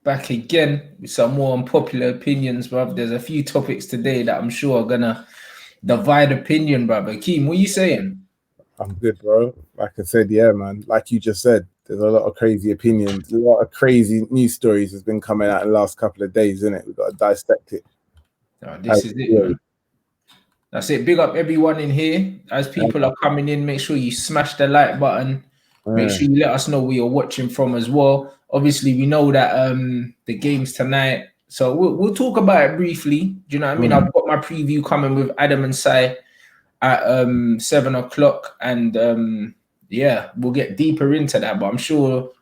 back again with some more unpopular opinions, bruv. There's a few topics today that I'm sure are gonna divide opinion, bruv. Akeem, what are you saying? I'm good, bro. Like I said, yeah, man. Like you just said, there's a lot of crazy opinions, a lot of crazy news stories has been coming out in the last couple of days, isn't it? We've got to dissect it. This is it, man. That's it. Big up everyone in here. As people are coming in, make sure you smash the like button. Make sure you let us know where you're watching from as well. Obviously, we know that the game's tonight, so we'll talk about it briefly. Do you know what I mean? I've got my preview coming with Adam and Sai at 7 o'clock, and yeah, we'll get deeper into that. But I'm sure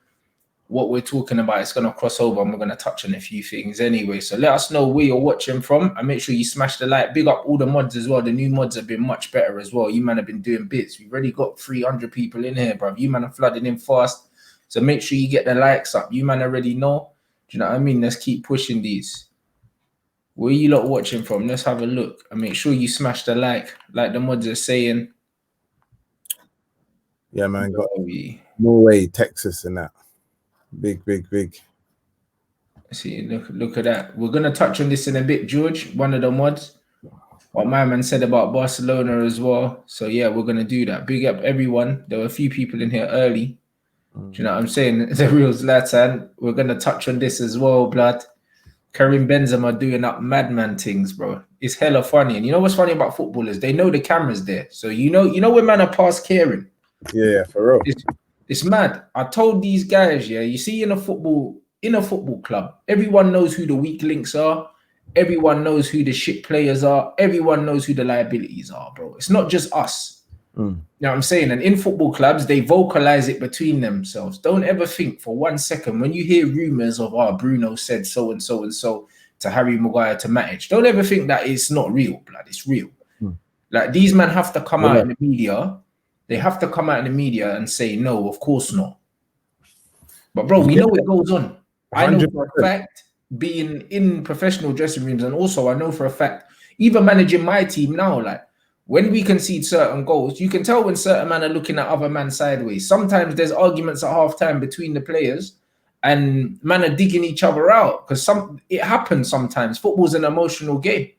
what we're talking about is going to cross over, and we're going to touch on a few things anyway. So let us know where you're watching from, and make sure you smash the like. Big up all the mods as well. The new mods have been much better as well. You man have been doing bits. We've already got 300 people in here, bro. You man are flooding in fast. So make sure you get the likes up. You man already know. Do you know what I mean? Let's keep pushing these. Where you lot watching from? Let's have a look. And make sure you smash the like the mods are saying. Yeah, man. Got Norway, Texas and that. Big. See, look at that. We're gonna touch on this in a bit, George. One of the mods. What my man said about Barcelona as well. So yeah, we're gonna do that. Big up everyone. There were a few people in here early. Do you know what I'm saying? The real Zlatan. We're gonna touch on this as well, blood. Karim Benzema doing up madman things, bro. It's hella funny. And you know what's funny about footballers? They know the camera's there. So you know when man are past caring. Yeah, for real. It's mad. I told these guys, yeah, you see in a football club, everyone knows who the weak links are. Everyone knows who the shit players are. Everyone knows who the liabilities are, bro. It's not just us. You know what I'm saying? And in football clubs, they vocalize it between themselves. Don't ever think for 1 second when you hear rumors of, Bruno said so and so and so to Harry Maguire to Matic. Don't ever think that it's not real, blood. It's real. Like these men have to come out in the media. They have to come out in the media and say, no, of course not. But bro, we know it goes on. 100%. I know for a fact, being in professional dressing rooms, and also I know for a fact, even managing my team now, like when we concede certain goals, you can tell when certain men are looking at other men sideways. Sometimes there's arguments at halftime between the players, and men are digging each other out because it happens sometimes. Football's an emotional game.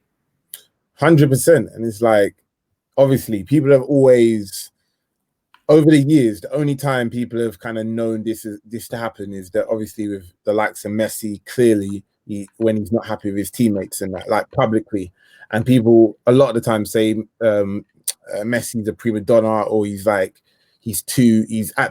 100%, and it's like obviously people have always. Over the years, the only time people have kind of known this to happen is that obviously with the likes of Messi, clearly when he's not happy with his teammates and that, like publicly, and people a lot of the time say Messi's a prima donna or he's acting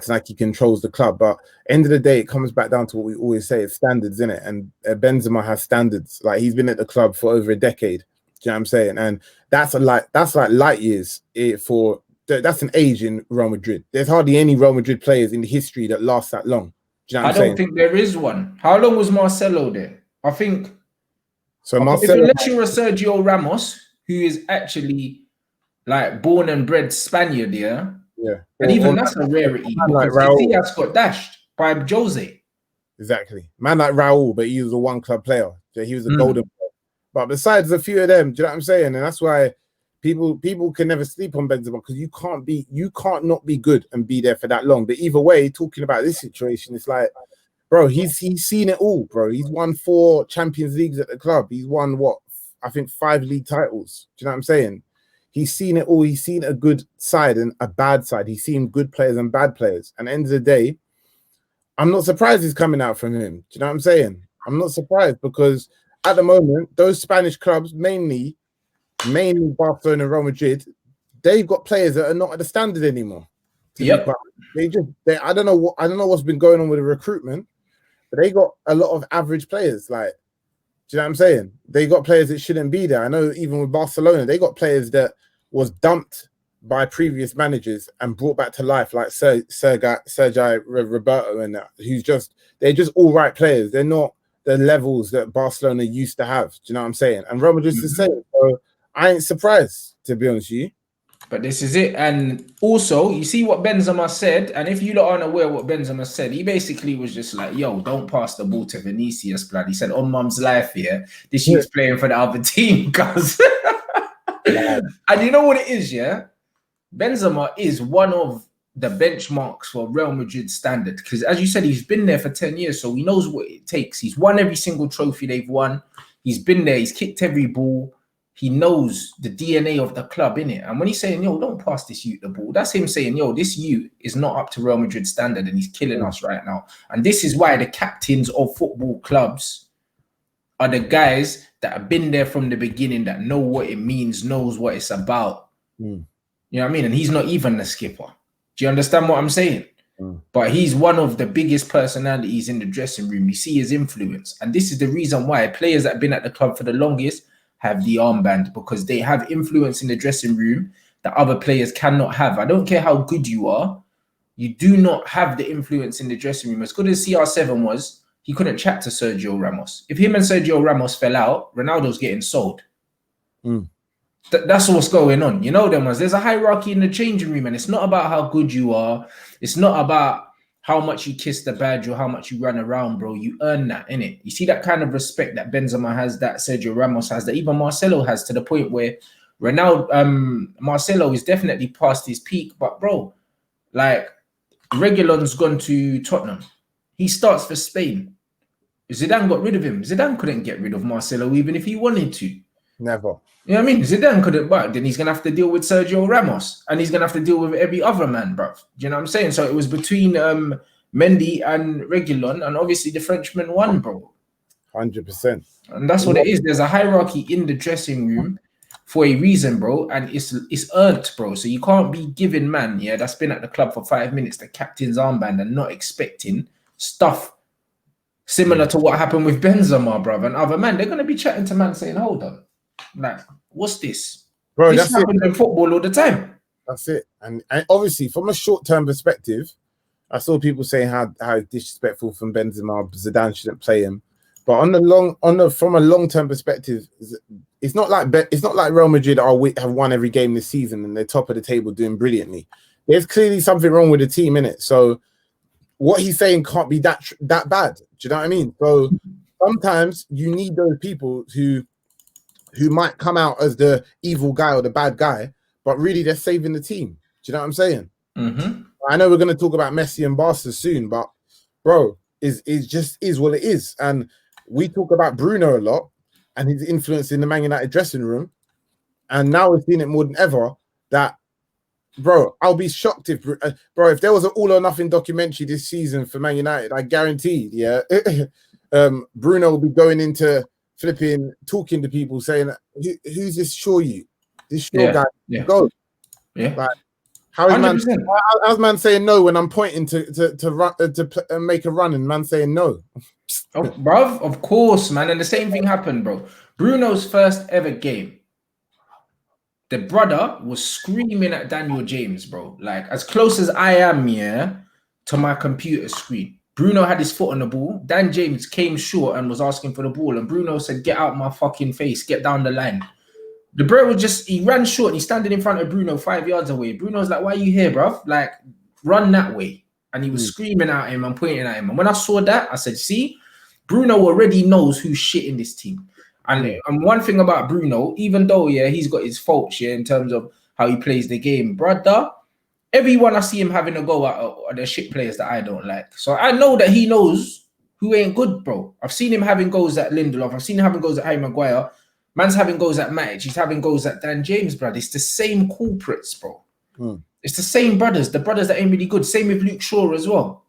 like he controls the club. But end of the day, it comes back down to what we always say: it's standards, isn't it? And Benzema has standards. Like he's been at the club for over a decade. Do you know what I'm saying? And that's like light years for. That's an age in Real Madrid. There's hardly any Real Madrid players in the history that last that long. Do you know what I'm saying? I don't think there is one. How long was Marcelo there? I think. So Marcelo, unless you're a Sergio Ramos, who is actually like born and bred Spaniard, yeah. And even that's a rarity. Like Raul has got dashed by Jose. Exactly, man like Raul, but he was a one club player. So he was a golden player. But besides a few of them, do you know what I'm saying? And that's why. People can never sleep on Benzema because you can't not be good and be there for that long. But either way, talking about this situation, it's like, bro, he's seen it all, bro. He's won 4 Champions Leagues at the club. He's won I think 5 league titles. Do you know what I'm saying? He's seen it all. He's seen a good side and a bad side. He's seen good players and bad players. And at the end of the day, I'm not surprised he's coming out from him. Do you know what I'm saying? I'm not surprised because at the moment, those Spanish clubs mainly Barcelona and Real Madrid, they've got players that are not at the standard anymore. Yep. I don't know what's been going on with the recruitment, but they got a lot of average players. Like, do you know what I'm saying? They got players that shouldn't be there. I know even with Barcelona, they got players that was dumped by previous managers and brought back to life, like Sergio Roberto and that. They're just all right players. They're not the levels that Barcelona used to have. Do you know what I'm saying? And Real Madrid's the same. So I ain't surprised, to be honest with you. But this is it. And also, you see what Benzema said. And if you lot aren't aware what Benzema said, he basically was just like, yo, don't pass the ball to Vinicius, blood. He said, on mum's life here, this she's playing for the other team, guys. And you know what it is, yeah? Benzema is one of the benchmarks for Real Madrid standard, because as you said, he's been there for 10 years, so he knows what it takes. He's won every single trophy they've won. He's been there. He's kicked every ball. He knows the DNA of the club, innit? And when he's saying, yo, don't pass this youth the ball, that's him saying, yo, this youth is not up to Real Madrid standard and he's killing us right now. And this is why the captains of football clubs are the guys that have been there from the beginning, that know what it means, knows what it's about. You know what I mean? And he's not even the skipper. Do you understand what I'm saying? But he's one of the biggest personalities in the dressing room. You see his influence. And this is the reason why players that have been at the club for the longest have the armband, because they have influence in the dressing room that other players cannot have. I don't care how good you are. You do not have the influence in the dressing room. As good as CR7 was, he couldn't chat to Sergio Ramos. If him and Sergio Ramos fell out, Ronaldo's getting sold. That's what's going on. You know them ones. There's a hierarchy in the changing room, and it's not about how good you are. It's not about how much you kiss the badge or how much you run around, bro. You earn that, innit? You see that kind of respect that Benzema has, that Sergio Ramos has, that even Marcelo has, to the point where Marcelo is definitely past his peak. But, bro, like, Reguilon's gone to Tottenham. He starts for Spain. Zidane got rid of him. Zidane couldn't get rid of Marcelo even if he wanted to. Never. You know what I mean? Zidane couldn't, but then he's going to have to deal with Sergio Ramos, and he's going to have to deal with every other man, bro. Do you know what I'm saying? So it was between Mendy and Reguilon, and obviously the Frenchman won, bro. 100%. And that's what it is. There's a hierarchy in the dressing room for a reason, bro, and it's earned, bro. So you can't be giving man, that's been at the club for 5 minutes, the captain's armband, and not expecting stuff similar to what happened with Benzema, bro, and other man. They're going to be chatting to man saying, hold on. Like, what's this? Bro, this happens in football all the time. That's it. And obviously, from a short-term perspective, I saw people saying how disrespectful from Benzema, Zidane shouldn't play him. But from a long-term perspective, it's not like Real Madrid have won every game this season and they're top of the table doing brilliantly. There's clearly something wrong with the team, innit? So what he's saying can't be that bad. Do you know what I mean? So sometimes you need those people who might come out as the evil guy or the bad guy, but really they're saving the team. Do you know what I'm saying? I know we're going to talk about Messi and Barca soon, but bro, is just what it is. And we talk about Bruno a lot and his influence in the Man United dressing room. And now we're seeing it more than ever that, bro, I'll be shocked if there was an all or nothing documentary this season for Man United, I guaranteed, Bruno will be going into flipping, talking to people, saying, "Who's this? This guy? Go." Like, how's man saying no when I'm pointing to run to make a run and man saying no? Oh, bruv, of course, man. And the same thing happened, bro. Bruno's first ever game, the brother was screaming at Daniel James, bro. Like, as close as I am, to my computer screen. Bruno had his foot on the ball. Dan James came short and was asking for the ball. And Bruno said, get out my fucking face. Get down the line. The bro he ran short. And he's standing in front of Bruno 5 yards away. Bruno's like, why are you here, bruv? Like, run that way. And he was screaming at him and pointing at him. And when I saw that, I said, see, Bruno already knows who's shit in this team. And one thing about Bruno, even though, he's got his faults, in terms of how he plays the game, brother, everyone I see him having a go at are the shit players that I don't like. So I know that he knows who ain't good, bro. I've seen him having goals at Lindelof. I've seen him having goals at Harry Maguire. Man's having goals at Matic. He's having goals at Dan James, bro. It's the same culprits, bro. It's the same brothers. The brothers that ain't really good. Same with Luke Shaw as well.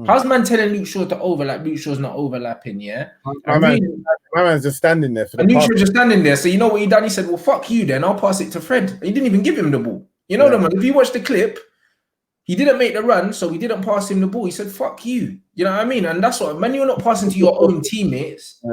How's man telling Luke Shaw to overlap? Luke Shaw's not overlapping, My man's just standing there. And Luke Shaw's just standing there. So you know what he done? He said, well, fuck you then. I'll pass it to Fred. He didn't even give him the ball. You know, man, if you watch the clip, he didn't make the run, so we didn't pass him the ball. He said, fuck you. You know what I mean? And that's what, when you're not passing to your own teammates,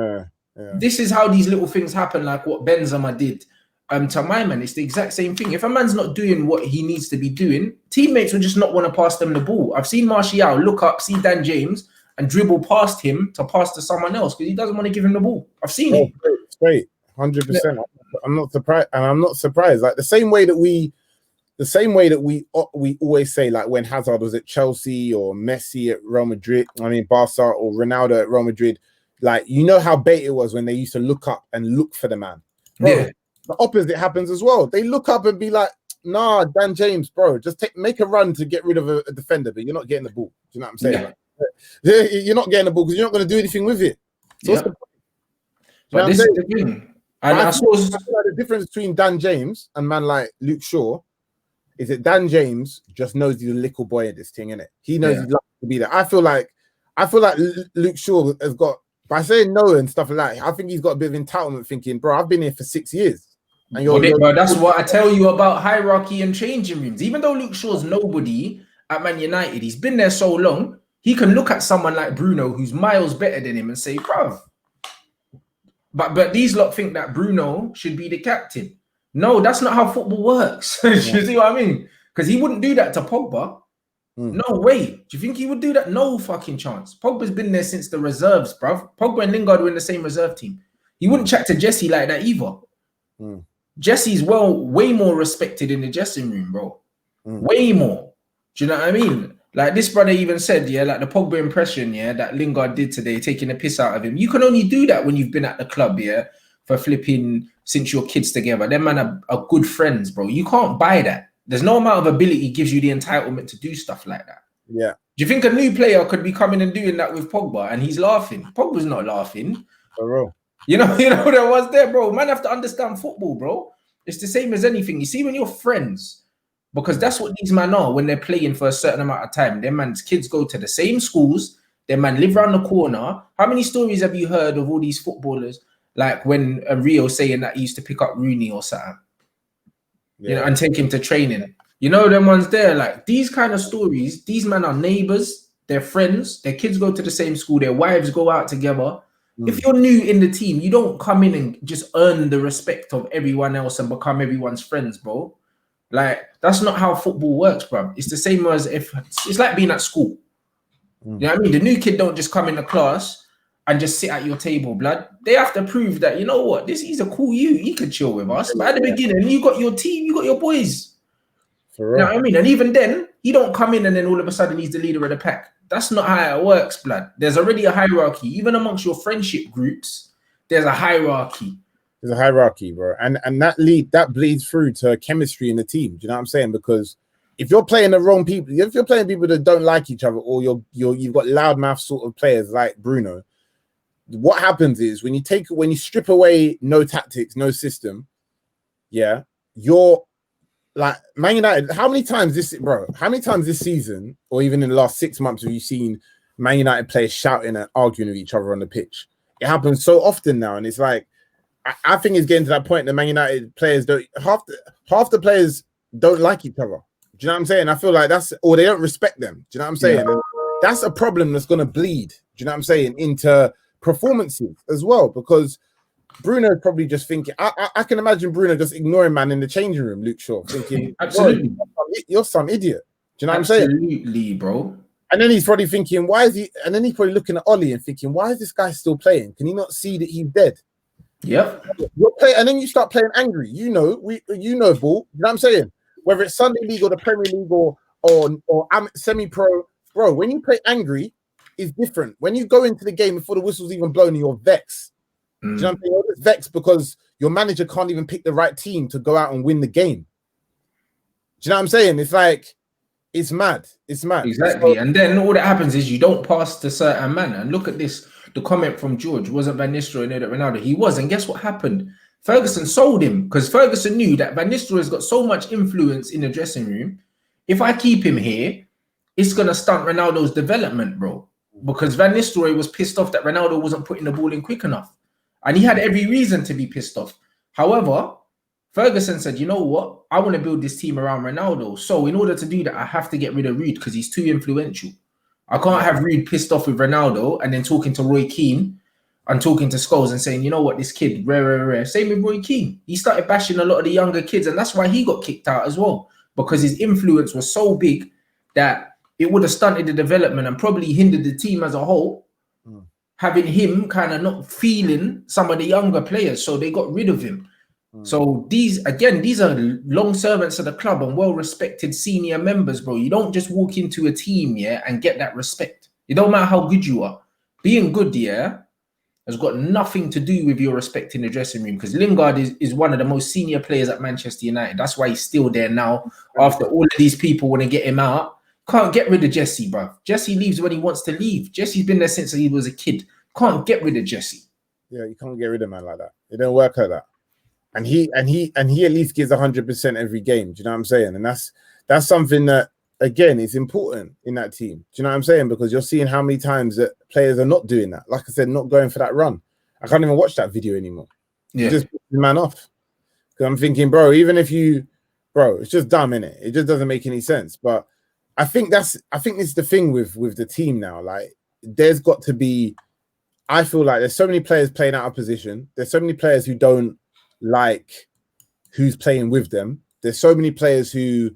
this is how these little things happen, like what Benzema did to my man. It's the exact same thing. If a man's not doing what he needs to be doing, teammates will just not want to pass them the ball. I've seen Martial look up, see Dan James, and dribble past him to pass to someone else because he doesn't want to give him the ball. I've seen it. Great. 100%. I'm not surprised. And I'm not surprised. Like the same way that we always say, like when Hazard was at Chelsea or Messi at Real Madrid, Barca or Ronaldo at Real Madrid, like, you know how bait it was when they used to look up and look for the man. Bro, the opposite happens as well. They look up and be like, nah, Dan James, bro, just make a run to get rid of a defender, but you're not getting the ball. Do you know what I'm saying? Yeah. You're not getting the ball because you're not going to do anything with it. So what's the point? Do you know But what I'm this is saying? the thing. But And I I feel suppose like the difference between Dan James and man like Luke Shaw is that Dan James just knows he's a little boy at this thing, innit? He knows he's lucky to be there. I feel like Luke Shaw has got, by saying no and stuff like that, I think he's got a bit of entitlement thinking, bro, I've been here for 6 years. And but that's what I tell you about hierarchy and changing rooms. Even though Luke Shaw's nobody at Man United, he's been there so long, he can look at someone like Bruno, who's miles better than him, and say, bruv. But these lot think that Bruno should be the captain. No, that's not how football works. You see what I mean? Because he wouldn't do that to Pogba. No way. Do you think he would do that? No fucking chance. Pogba's been there since the reserves, bruv. Pogba and Lingard were in the same reserve team. He wouldn't chat to Jesse like that either. Jesse's way more respected in the dressing room, bro. Way more. Do you know what I mean? Like this brother even said, yeah, like the Pogba impression, yeah, that Lingard did today, taking the piss out of him. You can only do that when you've been at the club, yeah, for flipping since your kids together. Them man are good friends, bro. You can't buy that. There's no amount of ability gives you the entitlement to do stuff like that. Yeah. Do you think a new player could be coming and doing that with Pogba and he's laughing? Pogba's not laughing. For real. You know there was there, bro. Man have to understand football, bro. It's the same as anything. You see, when you're friends, because that's what these men are when they're playing for a certain amount of time. Their man's kids go to the same schools. Their man live around the corner. How many stories have you heard of all these footballers? Like when Rio saying that he used to pick up Rooney or something, you know, and take him to training. You know, them ones there, like these kind of stories. These men are neighbors. They're friends. Their kids go to the same school. Their wives go out together. If you're new in the team, you don't come in and just earn the respect of everyone else and become everyone's friends, bro. Like, that's not how football works, bro. It's the same as if it's like being at school. You know what I mean? The new kid don't just come in the class and just sit at your table, blood. They have to prove that, you know what, he's a cool you. He could chill with us. But at the beginning, you got your team, you got your boys. For real. You know what I mean? And even then, he don't come in and then all of a sudden he's the leader of the pack. That's not how it works, blood. There's already a hierarchy. Even amongst your friendship groups, there's a hierarchy. There's a hierarchy, bro. And that bleeds through to chemistry in the team. Do you know what I'm saying? Because if you're playing the wrong people, if you're playing people that don't like each other, or you've got loudmouth sort of players like Bruno, what happens is when you strip away no tactics, no system, yeah, you're like Man United. How many times this season, or even in the last 6 months, have you seen Man United players shouting and arguing with each other on the pitch? It happens so often now, and it's like I think it's getting to that point that Man United players don't half the players don't like each other. Do you know what I'm saying? I feel like or they don't respect them. Do you know what I'm saying? Yeah. That's a problem that's gonna bleed. Do you know what I'm saying? Into performances as well, because Bruno probably just thinking. I can imagine Bruno just ignoring man in the changing room. Luke Shaw thinking, absolutely, you're some idiot. Do you know what I'm saying? Absolutely, bro. And then he's probably thinking, why is he? And then he's probably looking at Ollie and thinking, why is this guy still playing? Can he not see that he's dead? Yep. And then you start playing angry. You know, ball. You know what I'm saying? Whether it's Sunday League or the Premier League or semi-pro, bro. When you play angry, it's different. When you go into the game before the whistle's even blown, you're vexed. Do you know what I'm saying? You're vexed because your manager can't even pick the right team to go out and win the game. Do you know what I'm saying? It's like, it's mad. It's mad. Exactly. And then all that happens is you don't pass to certain man. And look at this. The comment from George, wasn't Van Nistelrooy know that Ronaldo? He was. And guess what happened? Ferguson sold him because Ferguson knew that Van Nistelrooy has got so much influence in the dressing room. If I keep him here, it's going to stunt Ronaldo's development, bro. Because Van Nistelrooy was pissed off that Ronaldo wasn't putting the ball in quick enough. And he had every reason to be pissed off. However, Ferguson said, you know what? I want to build this team around Ronaldo. So in order to do that, I have to get rid of Ruud because he's too influential. I can't have Ruud pissed off with Ronaldo and then talking to Roy Keane and talking to Scholes and saying, you know what, this kid, rare. Same with Roy Keane. He started bashing a lot of the younger kids, and that's why he got kicked out as well, because his influence was so big that it would have stunted the development and probably hindered the team as a whole, having him kind of not feeling some of the younger players. So they got rid of him. So these are long servants of the club and well-respected senior members, bro. You don't just walk into a team, yeah, and get that respect. It don't matter how good you are. Being good, yeah, has got nothing to do with your respect in the dressing room, because Lingard is one of the most senior players at Manchester United. That's why he's still there now. After all of these people want to get him out, can't get rid of Jesse, bro. Jesse leaves when he wants to leave. Jesse's been there since he was a kid. Can't get rid of Jesse. Yeah, you can't get rid of a man like that. It don't work like that. And he at least gives 100% every game. Do you know what I'm saying? And that's something that, again, is important in that team. Do you know what I'm saying? Because you're seeing how many times that players are not doing that. Like I said, not going for that run. I can't even watch that video anymore. Yeah. You just put the man off. Because I'm thinking, bro, even if you, bro, it's just dumb, innit? It just doesn't make any sense. But I think this is the thing with the team now. Like, there's got to be, I feel like there's so many players playing out of position. There's so many players who don't like who's playing with them. There's so many players who,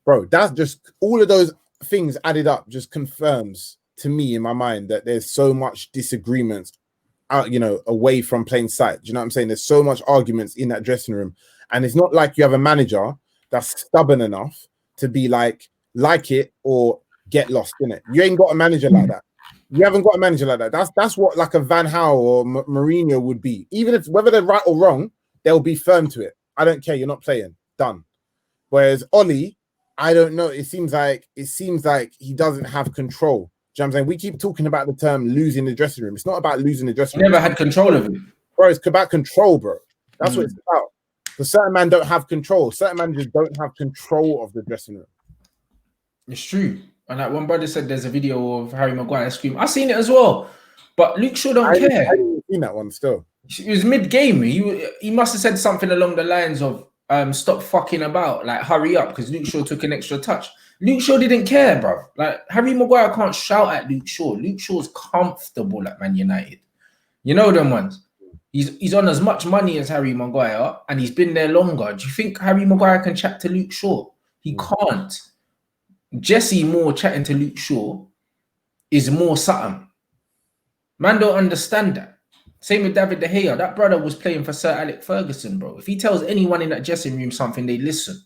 bro, that's just all of those things added up just confirms to me in my mind that there's so much disagreements out, you know, away from plain sight. Do you know what I'm saying? There's so much arguments in that dressing room. And it's not like you have a manager that's stubborn enough to be like it or get lost in it. You ain't got a manager like that. You haven't got a manager like that. That's what like a Van Gaal or Mourinho would be. Even if whether they're right or wrong, they'll be firm to it. I don't care. You're not playing. Done. Whereas Ollie, I don't know. It seems like he doesn't have control. Do you know what I'm saying? We keep talking about the term losing the dressing room. It's not about losing the dressing room. Never had control of it. Bro, it's about control, bro. That's what it's about. Because certain men don't have control. Certain managers don't have control of the dressing room. It's true. And like one brother said, there's a video of Harry Maguire screaming. I've seen it as well. But Luke Shaw don't care. I didn't see that one still. It was mid-game. He must have said something along the lines of stop fucking about, like hurry up, because Luke Shaw took an extra touch. Luke Shaw didn't care, bro. Like Harry Maguire can't shout at Luke Shaw. Luke Shaw's comfortable at Man United. You know them ones. He's on as much money as Harry Maguire, and he's been there longer. Do you think Harry Maguire can chat to Luke Shaw? He can't. Jesse Moore chatting to Luke Shaw is more something. Man don't understand that. Same with David De Gea. That brother was playing for Sir Alex Ferguson, bro. If he tells anyone in that dressing room something, they listen.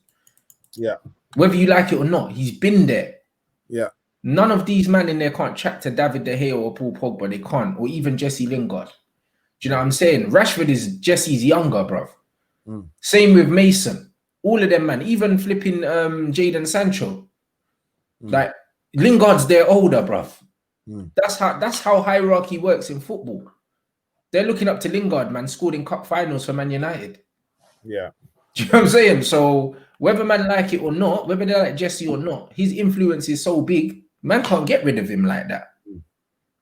Yeah. Whether you like it or not, he's been there. Yeah. None of these men in there can't chat to David De Gea or Paul Pogba. They can't. Or even Jesse Lingard. Do you know what I'm saying? Rashford is Jesse's younger, bro. Same with Mason. All of them, man. Even flipping Jadon Sancho. Like, Lingard's their older, bruv. That's how hierarchy works in football. They're looking up to Lingard, man, scored in cup finals for Man United. Yeah. Do you know what I'm saying? So whether man like it or not, whether they like Jesse or not, his influence is so big, man can't get rid of him like that. Do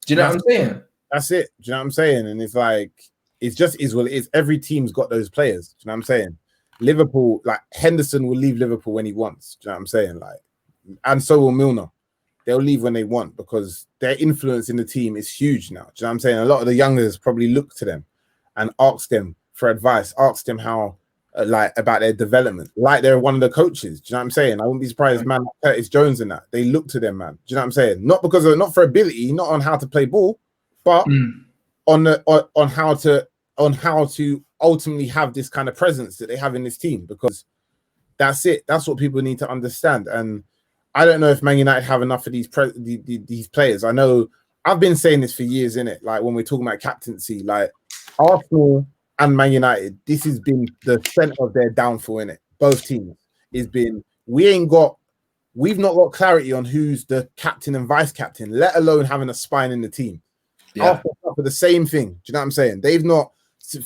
you know what I'm saying? That's it. Do you know what I'm saying? And it's like, it's just is what it is. Every team's got those players. Do you know what I'm saying? Liverpool, like Henderson will leave Liverpool when he wants. Do you know what I'm saying? Like, and so will Milner. They'll leave when they want because their influence in the team is huge now. Do you know what I'm saying? A lot of the youngers probably look to them and ask them for advice, ask them how, like, about their development, like they're one of the coaches. Do you know what I'm saying? I wouldn't be surprised, man, like Curtis Jones and that. They look to them, man. Do you know what I'm saying? Not because of, not for ability, not on how to play ball, but on how to ultimately have this kind of presence that they have in this team, because that's it. That's what people need to understand. And I don't know if Man United have enough of these players. I know I've been saying this for years, innit? Like when we're talking about captaincy, like Arsenal and Man United, this has been the center of their downfall, innit? Both teams. It's been, we've not got clarity on who's the captain and vice captain, let alone having a spine in the team. Yeah. For the same thing. Do you know what I'm saying? They've not,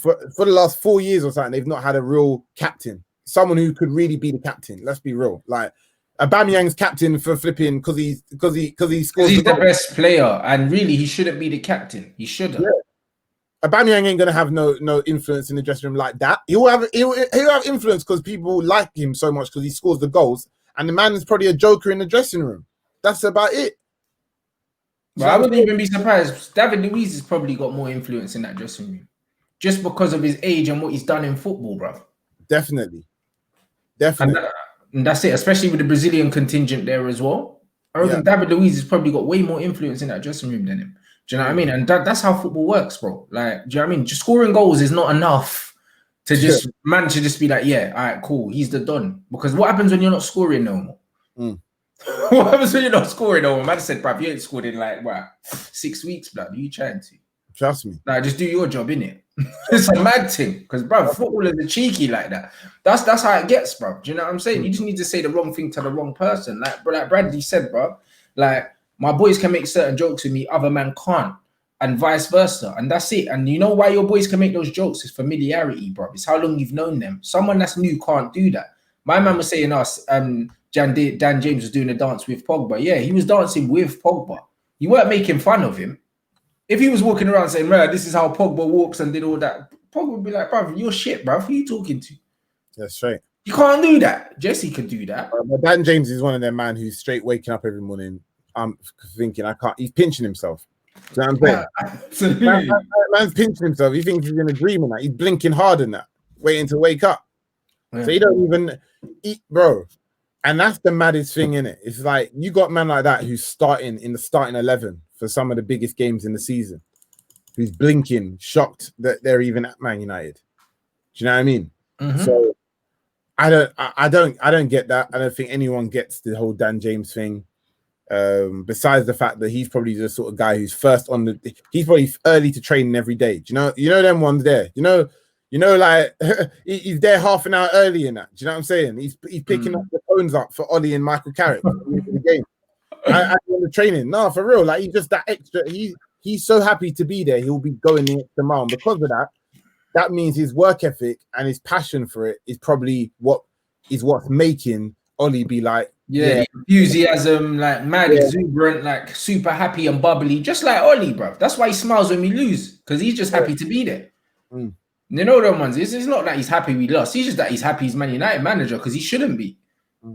for the last 4 years or something, they've not had a real captain, someone who could really be the captain. Let's be real. Like, Aubameyang's captain for flipping because he scores. He's the best player, and really he shouldn't be the captain. He shouldn't. Yeah. Aubameyang ain't gonna have no influence in the dressing room like that. He'll have influence because people like him so much because he scores the goals, and the man is probably a joker in the dressing room. That's about it. But I wouldn't even be surprised. David Luiz has probably got more influence in that dressing room, just because of his age and what he's done in football, bro. Definitely. And that's it, especially with the Brazilian contingent there as well. I reckon David Luiz has probably got way more influence in that dressing room than him. Do you know what I mean? And that's how football works, bro. Like, do you know what I mean? Just scoring goals is not enough to just be like, yeah, all right, cool, he's the Don. Because what happens when you're not scoring no more? What happens when you're not scoring no more? Man said, bruv, you ain't scored in like, what, 6 weeks, blood. Are you trying to? Trust me. Like, just do your job, innit? It's a mad thing, because bro, footballers are cheeky like that. That's how it gets, bro. Do you know what I'm saying? You just need to say the wrong thing to the wrong person. Like Bradley said, bro. Like, my boys can make certain jokes with me, other man can't, and vice versa, and that's it. And you know why your boys can make those jokes? It's familiarity, bro. It's how long you've known them. Someone that's new can't do that. My man was saying Dan James was doing a dance with Pogba. Yeah, he was dancing with Pogba. You weren't making fun of him. If he was walking around saying, "Man, this is how Pogba walks," and did all that, Pogba would be like, "Bro, you're shit, bro. Who are you talking to?" That's straight. You can't do that. Jesse could do that. But Dan James is one of them man who's straight waking up every morning. I'm thinking I can't. He's pinching himself. Do you know what I'm saying? Yeah, man's pinching himself. He thinks he's in a dream and that. He's blinking hard in that, waiting to wake up. Yeah. So he don't even eat, bro. And that's the maddest thing, innit? It's like you got man like that who's starting in the starting 11 for some of the biggest games in the season, who's blinking, shocked that they're even at Man United. Do you know what I mean? So I don't get that. I don't think anyone gets the whole Dan James thing. Besides the fact that he's probably the sort of guy who's first on the, he's probably early to training every day. Do you know them ones there? You know, like he's there half an hour early in that. Do you know what I'm saying? He's picking up the phones up for Ollie and Michael Carrick for the game. I the training. No, for real. Like he's just that extra. He's so happy to be there. He'll be going the extra mile. And because of that, that means his work ethic and his passion for it is probably what's making Ollie be like, yeah, enthusiasm, like mad, exuberant, like super happy and bubbly, just like Ollie, bro. That's why he smiles when we lose, because he's just happy to be there. You know them ones. It's not that he's happy we lost. He's just that he's happy he's Man United manager, because he shouldn't be.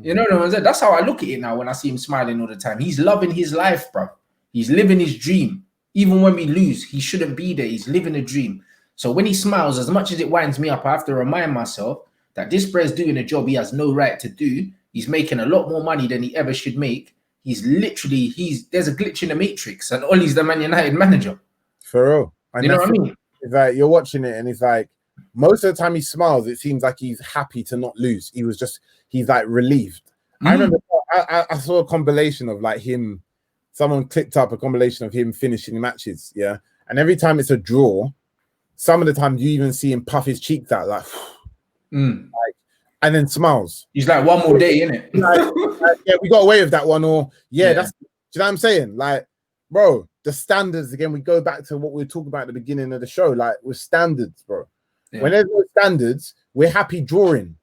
You know them ones. That's how I look at it now when I see him smiling all the time. He's loving his life, bro. He's living his dream. Even when we lose, he shouldn't be there. He's living a dream. So when he smiles, as much as it winds me up, I have to remind myself that this bro's doing a job he has no right to do. He's making a lot more money than he ever should make. There's a glitch in the matrix, and Ollie's the Man United manager. For real. And you know what I mean? It's like you're watching it, and it's like most of the time he smiles, it seems like he's happy to not lose. He's like relieved. I remember I saw a compilation of like him. Someone clicked up a compilation of him finishing matches, yeah. And every time it's a draw, some of the time you even see him puff his cheeks out, like, and then smiles. He's like, one more day, innit? like, yeah, we got away with that one, or that's. Do you know what I'm saying? Like, bro, the standards again. We go back to what we were talking about at the beginning of the show. Like, with standards, bro. Yeah. When there's no standards, we're happy drawing.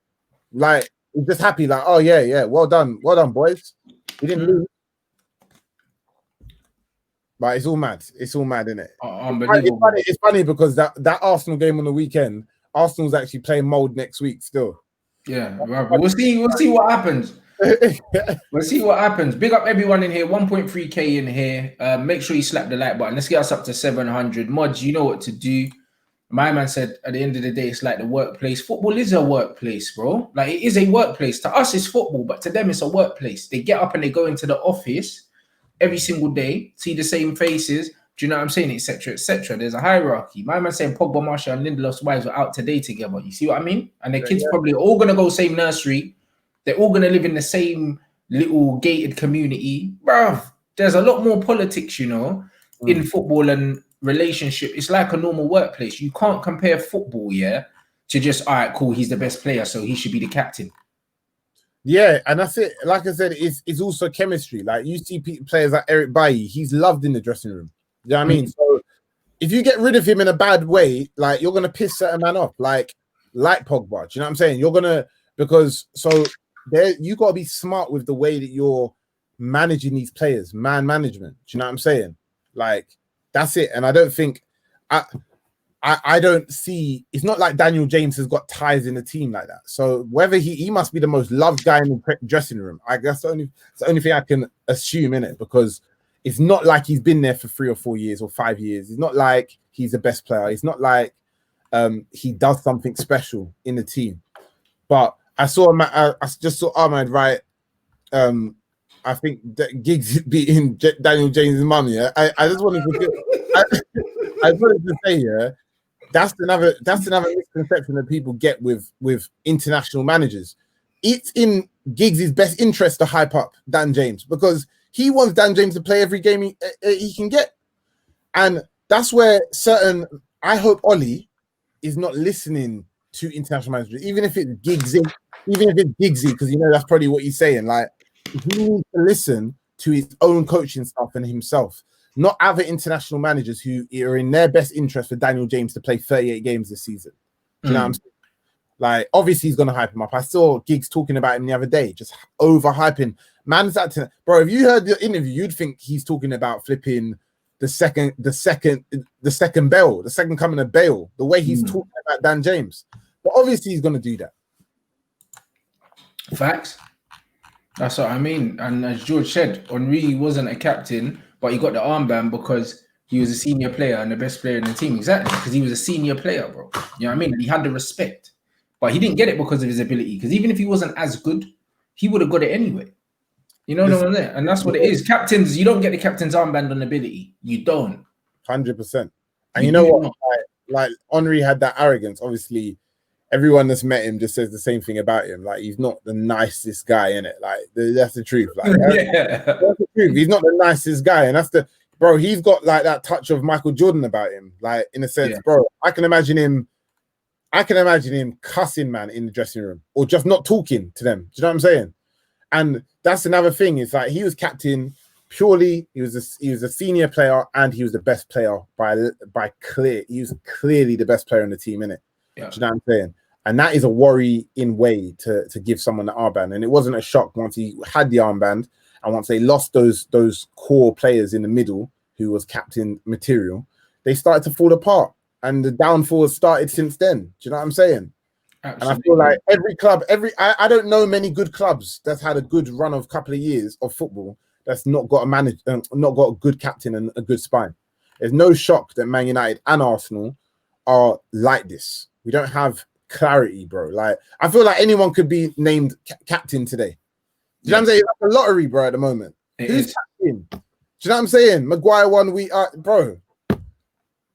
Like, we're just happy. Like, oh yeah, well done, boys. We didn't lose. But it's all mad. It's all mad, isn't it? Unbelievable. It's funny because that Arsenal game on the weekend, Arsenal's actually playing mold next week still. Yeah, we'll see what happens. We'll see what happens. Big up everyone in here. 1.3k in here. Make sure you slap the like button. Let's get us up to 700 mods. You know what to do. My man said at the end of the day, it's like the workplace. Football is a workplace, bro. Like, it is a workplace. To us, it's football, but to them, it's a workplace. They get up and they go into the office every single day, see the same faces, do you know what I'm saying, etc., etc. There's a hierarchy. My man saying Pogba, Martial, and Lindelof's wives were out today together. You see what I mean? And their kids probably all going to go same nursery. They're all going to live in the same little gated community. Bruv, there's a lot more politics, you know, in football and relationship. It's like a normal workplace. You can't compare football, to just, all right, cool, he's the best player, so he should be the captain. Yeah, and that's it. Like I said, it's also chemistry. Like, you see players like Eric Bailly, he's loved in the dressing room. You know what I mean? So if you get rid of him in a bad way, like, you're gonna piss certain man off, like Pogba. Do you know what I'm saying? You're gonna, because so there you gotta be smart with the way that you're managing these players, man management. Do you know what I'm saying? Like, that's it. And I don't think I don't see, it's not like Daniel James has got ties in the team like that. So whether he must be the most loved guy in the dressing room. I guess it's the only thing I can assume in it, because it's not like he's been there for 3 or 4 years or 5 years. It's not like he's the best player. It's not like he does something special in the team. But I just saw Ahmed write, I think that Giggs beating Daniel James' mum. Yeah, I just wanted to I wanted to say, that's another misconception that people get with international managers. It's in Giggs' best interest to hype up Dan James, because he wants Dan James to play every game he can get. And that's where I hope Ollie is not listening to international managers, even if it's Giggsy, because that's probably what he's saying. Like, he needs to listen to his own coaching staff and himself, not other international managers who are in their best interest for Daniel James to play 38 games this season. Do you know what I'm saying? Like, obviously he's gonna hype him up. I saw Giggs talking about him the other day, just overhyping. Man's acting, bro. If you heard the interview, you'd think he's talking about flipping the second Bale, the second coming of Bale, the way he's talking about Dan James. But obviously he's gonna do that. Facts. That's what I mean. And as George said, Henry wasn't a captain, but he got the armband because he was a senior player and the best player in the team. Exactly, because he was a senior player, bro. You know what I mean? And he had the respect. But he didn't get it because of his ability. Because even if he wasn't as good, he would have got it anyway. You know what I'm saying? And that's what it is. Captains, you don't get the captain's armband on ability. You don't. 100%. And you know what? Like Henry had that arrogance. Obviously, everyone that's met him just says the same thing about him. Like, he's not the nicest guy, innit? Like, that's the truth. Like, that's the truth. He's not the nicest guy. And that's the, bro, he's got like that touch of Michael Jordan about him. Like, in a sense, bro, I can imagine him cussing man in the dressing room or just not talking to them. Do you know what I'm saying? And that's another thing. It's like he was captain purely. He was a senior player and he was the best player by clear. He was clearly the best player on the team, innit? Yeah. Do you know what I'm saying? And that is a worry in way to give someone the armband. And it wasn't a shock once he had the armband and once they lost those core players in the middle who was captain material, they started to fall apart. And the downfall has started since then. Do you know what I'm saying? Absolutely. And I feel like every club, I don't know many good clubs that's had a good run of couple of years of football that's not got not got a good captain and a good spine. There's no shock that Man United and Arsenal are like this. We don't have clarity, bro. Like, I feel like anyone could be named captain today. Do you know what I'm saying? It's like a lottery, bro, at the moment. Who's captain? Do you know what I'm saying? Maguire 1 week, bro.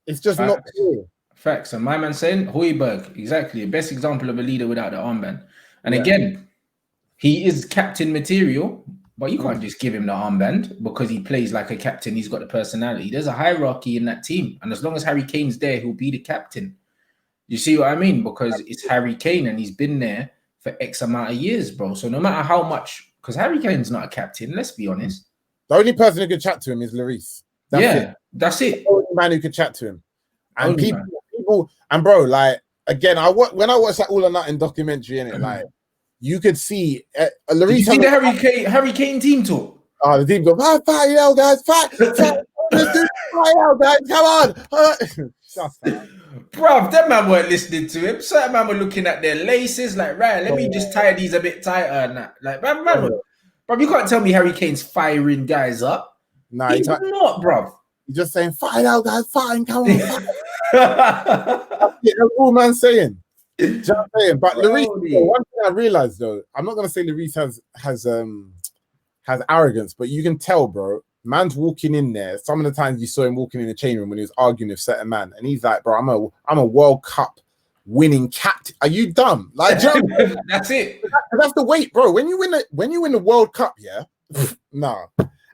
It's just not clear. Facts. And my man saying Højbjerg, exactly. Best example of a leader without the armband. And again, he is captain material, but you can't just give him the armband because he plays like a captain. He's got the personality. There's a hierarchy in that team. And as long as Harry Kane's there, he'll be the captain. You see what I mean? Because it's Harry Kane and he's been there for X amount of years, bro. So no matter how much, because Harry Kane's not a captain, let's be honest. The only person who could chat to him is Lloris. That's it. The only man who could chat to him. And people, and bro, like, again, when I watched that All or Nothing documentary, in it, like, you could see Lloris. Did you see the Harry Kane team talk? Oh, the team go, fight, guys, fight, let's do fight, guys, come on. Shut up. Bruv, that man weren't listening to him. Certain man were looking at their laces, like, right, let me just tie these a bit tighter and that. Like, bruv, you can't tell me Harry Kane's firing guys up. Nah, he's not, bruv. He's just saying, fight out, guys, fight, come on, fight. That's all man's saying. Do you know what I'm saying? But Lloris, one thing I realized though, I'm not gonna say Lloris has arrogance, but you can tell, bro. Man's walking in there. Some of the times you saw him walking in the change room when he was arguing with certain man, and he's like, "Bro, I'm a World Cup winning captain. Are you dumb? Like, that's it. That's the weight, bro. When you win the World Cup, yeah, nah.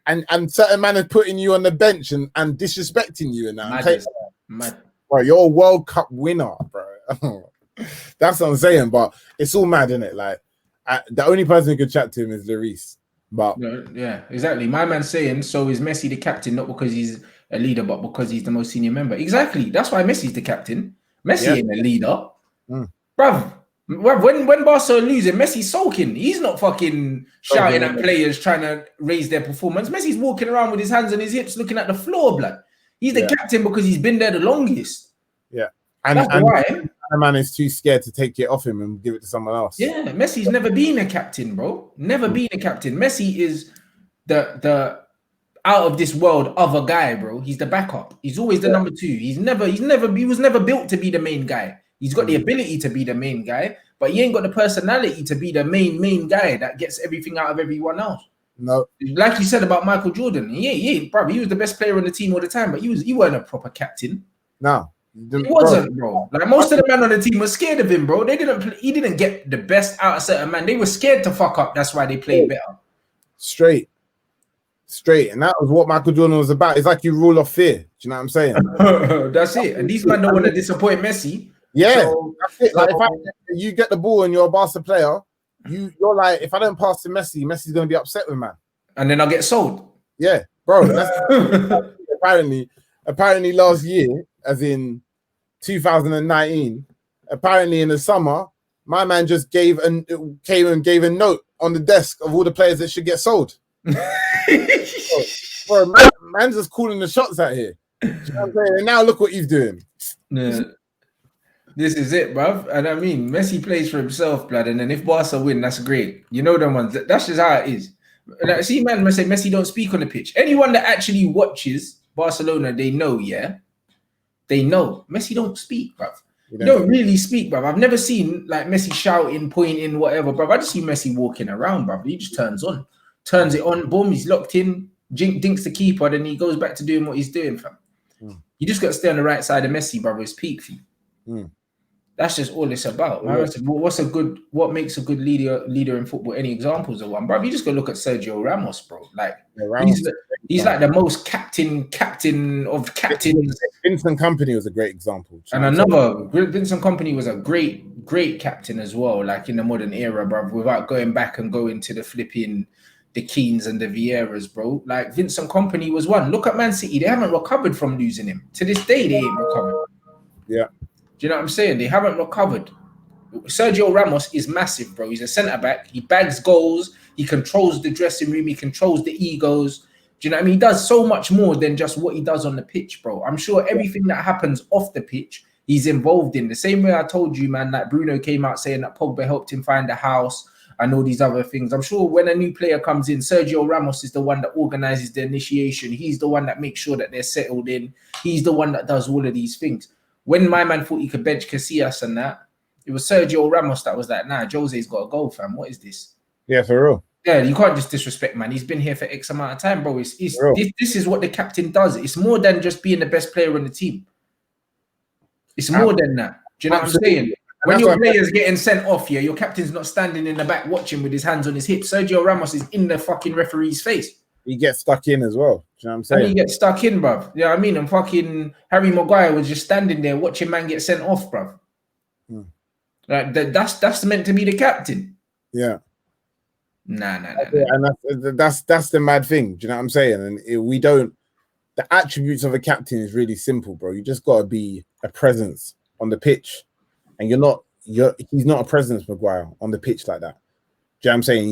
And certain man is putting you on the bench and disrespecting you and that. Bro, you're a World Cup winner, bro. That's what I'm saying. But it's all mad, isn't it? Like, the only person who could chat to him is Lloris. But yeah, exactly. My man saying, so is Messi the captain, not because he's a leader, but because he's the most senior member. Exactly. That's why Messi's the captain. Messi ain't a leader. Bruv, when Barca are losing, Messi's sulking. He's not fucking shouting at players trying to raise their performance. Messi's walking around with his hands on his hips looking at the floor, blood. He's the captain because he's been there the longest. Yeah. And why the man is too scared to take it off him and give it to someone else. Yeah, Messi's never been a captain, bro. Never been a captain. Messi is the out of this world other guy, bro. He's the backup. He's always the number 2. He was never built to be the main guy. He's got the ability to be the main guy, but he ain't got the personality to be the main guy that gets everything out of everyone else. No, like you said about Michael Jordan, he was the best player on the team all the time, but he weren't a proper captain. No, he wasn't, bro. Like most of the men on the team were scared of him, bro. He didn't get the best out of certain man. They were scared to fuck up. That's why they played better. Straight. straight. And that was what Michael Jordan was about. It's like you rule off fear. Do you know what I'm saying? That's it. And these men don't want to disappoint Messi. Yeah, so, that's it. Like if you get the ball and you're a Barca player, you're like, if I don't pass to Messi, Messi's gonna be upset with man. And then I'll get sold. Yeah, bro. That's apparently last year, as in 2019, apparently in the summer, my man just came and gave a note on the desk of all the players that should get sold. Bro, man's just calling the shots out here. You know what I'm saying? And now look what he's doing. Yeah. This is it, bruv. And I mean, Messi plays for himself, blood. And then if Barca win, that's great. You know them ones. That's just how it is. Like, see, man, say Messi don't speak on the pitch. Anyone that actually watches Barcelona, they know, yeah? They know. Messi don't speak, bruv. You don't really speak, bruv. I've never seen like Messi shouting, pointing, whatever, bruv. I just see Messi walking around, bruv. He just turns it on, boom, he's locked in, dinks the keeper, then he goes back to doing what he's doing, fam. You just got to stay on the right side of Messi, bruv. It's peak for you. That's just all it's about. What makes a good leader in football? Any examples of one, bro? You just go look at Sergio Ramos, bro. Like he's like the most captain of captains. Vincent Kompany was a great example. And another Vincent Kompany was a great captain as well. Like in the modern era, bro. Without going back and going to the flipping the Keens and the Vieiras, bro. Like Vincent Kompany was one. Look at Man City; they haven't recovered from losing him. To this day, they ain't recovered. Yeah. Do you know what I'm saying? They haven't recovered. Sergio Ramos is massive, bro. He's a centre-back. He bags goals. He controls the dressing room. He controls the egos. Do you know what I mean? He does so much more than just what he does on the pitch, bro. I'm sure everything that happens off the pitch, he's involved in. The same way I told you, man, that Bruno came out saying that Pogba helped him find a house and all these other things. I'm sure when a new player comes in, Sergio Ramos is the one that organizes the initiation. He's the one that makes sure that they're settled in. He's the one that does all of these things. When my man thought he could bench Casillas and that, it was Sergio Ramos that was like, nah, Jose's got to go, fam. What is this? Yeah, for real. Yeah, you can't just disrespect, man. He's been here for X amount of time, bro. This is what the captain does. It's more than just being the best player on the team. It's more than that. Do you know what I'm saying? When your player's getting sent off, yeah, your captain's not standing in the back watching with his hands on his hips. Sergio Ramos is in the fucking referee's face. He gets stuck in as well. Do you know what I'm saying? And he gets stuck in, bruv. You know what I mean? And fucking Harry Maguire was just standing there watching man get sent off, bruv. Like that's meant to be the captain. Yeah. Nah. And that's the mad thing. Do you know what I'm saying? And the attributes of a captain is really simple, bro. You just gotta be a presence on the pitch. And he's not a presence, Maguire, on the pitch like that. Do you know what I'm saying?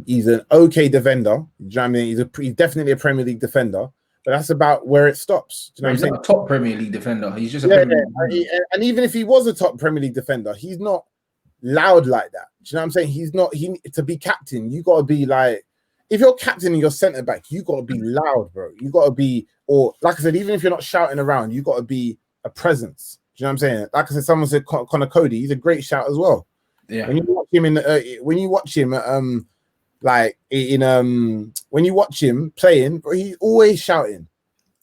He's an okay defender. Do you know what I mean? He's definitely a Premier League defender, but that's about where it stops. Do you know he's what I'm not a top Premier League defender. He's just a Premier League defender. And even if he was a top Premier League defender, he's not loud like that. Do you know what I'm saying? To be captain, you gotta be like, if you're captain and you're centre back, you gotta be loud, bro. You gotta be, or like I said, even if you're not shouting around, you gotta be a presence. Do you know what I'm saying? Like I said, someone said Connor Cody, he's a great shout as well. Yeah. When you watch him when you watch him playing, bro, he's always shouting.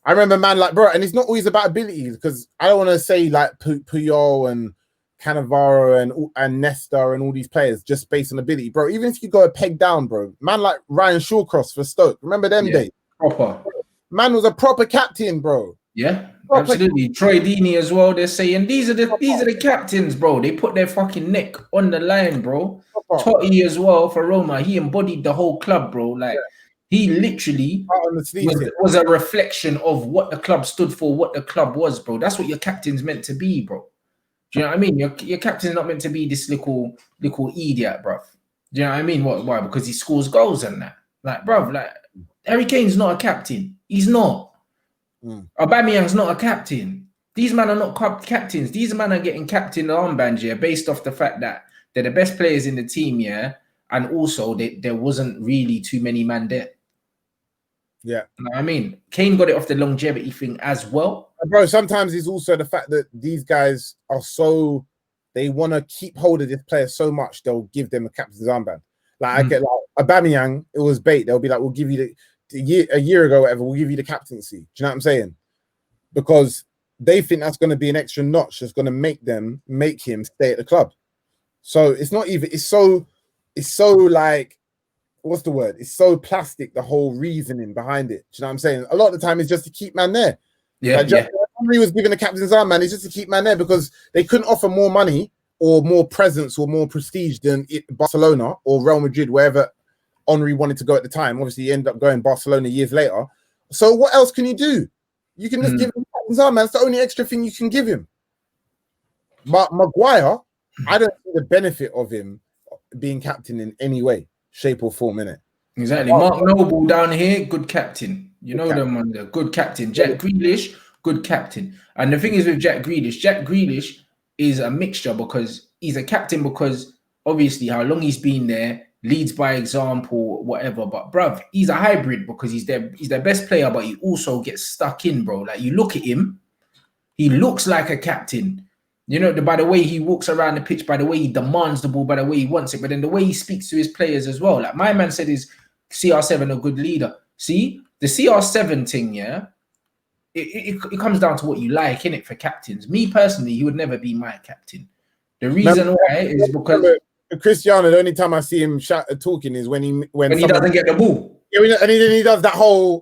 I remember, man, like, bro, and it's not always about abilities, because I don't want to say like Puyol and Cannavaro and Nesta and all these players just based on ability, bro. Even if you go a peg down, bro, man, like Ryan Shawcross for Stoke, remember them days? Proper. Man was a proper captain, bro. Yeah. Absolutely. Troy Deeney as well. They're saying these are the captains, bro. They put their fucking neck on the line, bro. Totti as well for Roma. He embodied the whole club, bro. Like he literally was a reflection of what the club stood for, what the club was, bro. That's what your captain's meant to be, bro. Do you know what I mean? Your captain's not meant to be this little idiot, bro. Do you know what I mean? Why? Because he scores goals and that. Like, bro, like Harry Kane's not a captain. He's not. Aubameyang's not a captain. These men are not captains. These men are getting captain armbands, yeah, based off the fact that they're the best players in the team, yeah, and also there wasn't really too many men there. Yeah, you know what I mean, Kane got it off the longevity thing as well, bro. Sometimes it's also the fact that these guys are they want to keep hold of this player so much they'll give them a captain's armband. Like I get like Aubameyang, it was bait. They'll be like, we'll give you a year ago, whatever, we'll give you the captaincy. Do you know what I'm saying? Because they think that's going to be an extra notch that's going to make him stay at the club. So it's not even, it's so like what's the word? It's so plastic, the whole reasoning behind it. Do you know what I'm saying? A lot of the time it's just to keep man there. Yeah, like, yeah. Henry was given the captain's arm, man. It's just to keep man there because they couldn't offer more money or more presence or more prestige than Barcelona or Real Madrid, wherever Henry wanted to go at the time. Obviously, he ended up going Barcelona years later. So what else can you do? You can just give him the captain's arm, man. It's the only extra thing you can give him. But Maguire, I don't see the benefit of him being captain in any way, shape or form, innit? Exactly. Mark Noble down here, good captain. You know them on the good captain. Jack Grealish, good captain. And the thing is with Jack Grealish is a mixture because he's a captain because obviously how long he's been there, leads by example, whatever. But bruv, he's a hybrid because he's their best player, but he also gets stuck in, bro. Like you look at him, he looks like a captain. You know, by the way he walks around the pitch, by the way he demands the ball, by the way he wants it, but then the way he speaks to his players as well. Like my man said, is CR7 a good leader? See, the CR7 thing, yeah, it comes down to what you like, innit, for captains. Me personally, he would never be my captain. The reason why is because Cristiano, the only time I see him talking is when he doesn't get the ball. Yeah, and he does that whole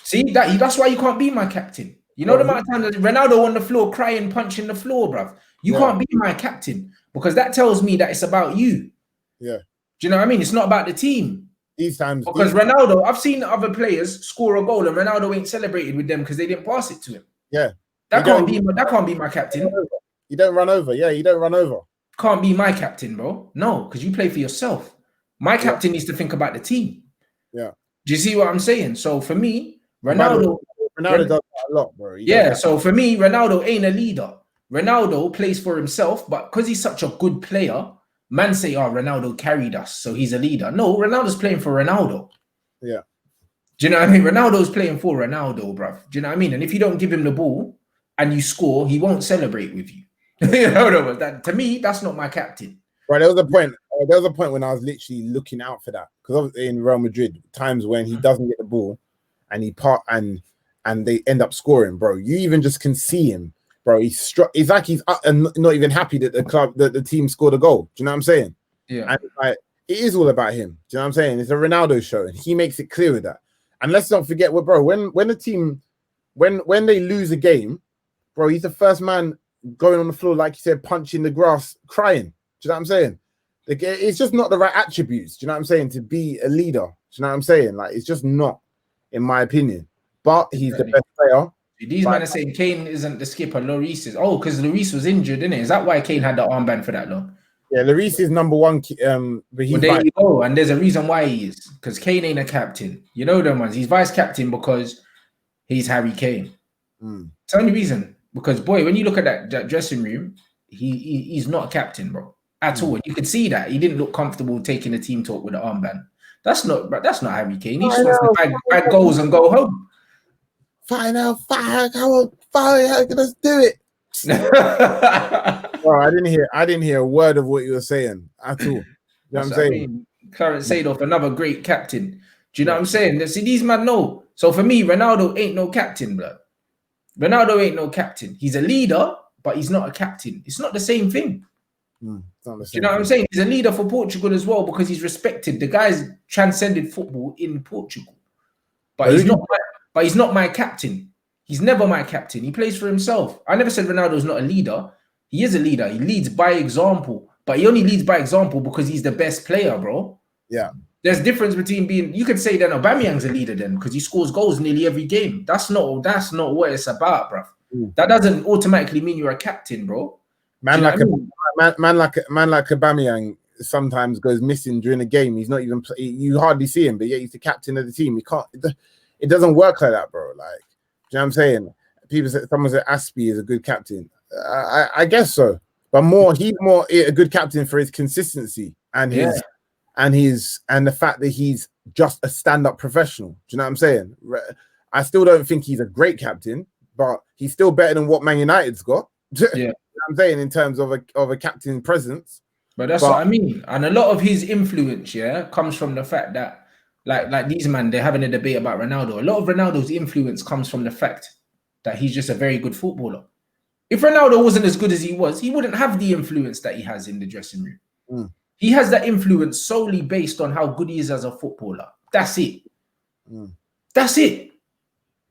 See that's why you can't be my captain. You know the amount of time that Ronaldo on the floor crying, punching the floor, bruv. You can't be my captain because that tells me that it's about you. Yeah. Do you know what I mean? It's not about the team. These times. Because Ronaldo, I've seen other players score a goal and Ronaldo ain't celebrated with them because they didn't pass it to him. Yeah. That can't be my captain. You don't run over. Yeah, you don't run over. Can't be my captain, bro. No, because you play for yourself. My captain needs to think about the team. Yeah. Do you see what I'm saying? So for me, Ronaldo does that a lot, bro. So for me, Ronaldo ain't a leader. Ronaldo plays for himself, but because he's such a good player, man say, oh, Ronaldo carried us, so he's a leader. No, Ronaldo's playing for Ronaldo. Yeah. Do you know what I mean? Ronaldo's playing for Ronaldo, bruv. Do you know what I mean? And if you don't give him the ball and you score, he won't celebrate with you. You know, to me, that's not my captain. Right, there was a point. There was a point when I was literally looking out for that because obviously in Real Madrid, times when he doesn't get the ball and and they end up scoring, bro. You even just can see him, bro. He's like he's and not even happy that the team scored a goal. Do you know what I'm saying? Yeah. And like it is all about him. Do you know what I'm saying? It's a Ronaldo show, and he makes it clear with that. And let's not forget, bro, when the team when they lose a game, bro, he's the first man going on the floor, like you said, punching the grass, crying. Do you know what I'm saying? It's just not the right attributes. Do you know what I'm saying? To be a leader. Do you know what I'm saying? Like it's just not, in my opinion. But he's the best player. These men are saying Kane isn't the skipper, Lloris is. Oh, because Lloris was injured, isn't it? Is that why Kane had the armband for that long? Yeah, Lloris is number one. But he's there you go. And there's a reason why he is. Because Kane ain't a captain. You know them ones. He's vice captain because he's Harry Kane. It's the only reason. Because, boy, when you look at that dressing room, he's not a captain, bro. At all. You could see that. He didn't look comfortable taking the team talk with the armband. That's not Harry Kane. He just wants to bag goals and go home. Fine, come on, fine, let's do it. Bro, I didn't hear a word of what you were saying at all. You know what I'm saying? I mean, Clarence Seedorf, another great captain. Do you know what I'm saying? See, these men know. So for me, Ronaldo ain't no captain, blood. Ronaldo ain't no captain. He's a leader, but he's not a captain. It's not the same thing. Do you know what I'm saying? He's a leader for Portugal as well because he's respected. The guy's transcended football in Portugal, but he's not my captain. He's never my captain. He plays for himself. I never said Ronaldo's not a leader. He is a leader. He leads by example, but he only leads by example because he's the best player, bro. Yeah. There's a difference between being. You could say then Aubameyang's a leader then because he scores goals nearly every game. That's not what it's about, bro. That doesn't automatically mean you're a captain, bro. Man like Aubameyang sometimes goes missing during a game. He's not even. You hardly see him, but yet he's the captain of the team. He can't. It doesn't work like that, bro. Like, do you know what I'm saying? Someone said Aspie is a good captain. I guess so, but he's more a good captain for his consistency and the fact that he's just a stand-up professional. Do you know what I'm saying? I still don't think he's a great captain, but he's still better than what Man United's got. Yeah, you know what I'm saying, in terms of a captain presence. But that's what I mean. And a lot of his influence, comes from the fact that like these men, they're having a debate about Ronaldo. A lot of Ronaldo's influence comes from the fact that he's just a very good footballer. If Ronaldo wasn't as good as he was, he wouldn't have the influence that he has in the dressing room. He has that influence solely based on how good he is as a footballer. That's it. That's it.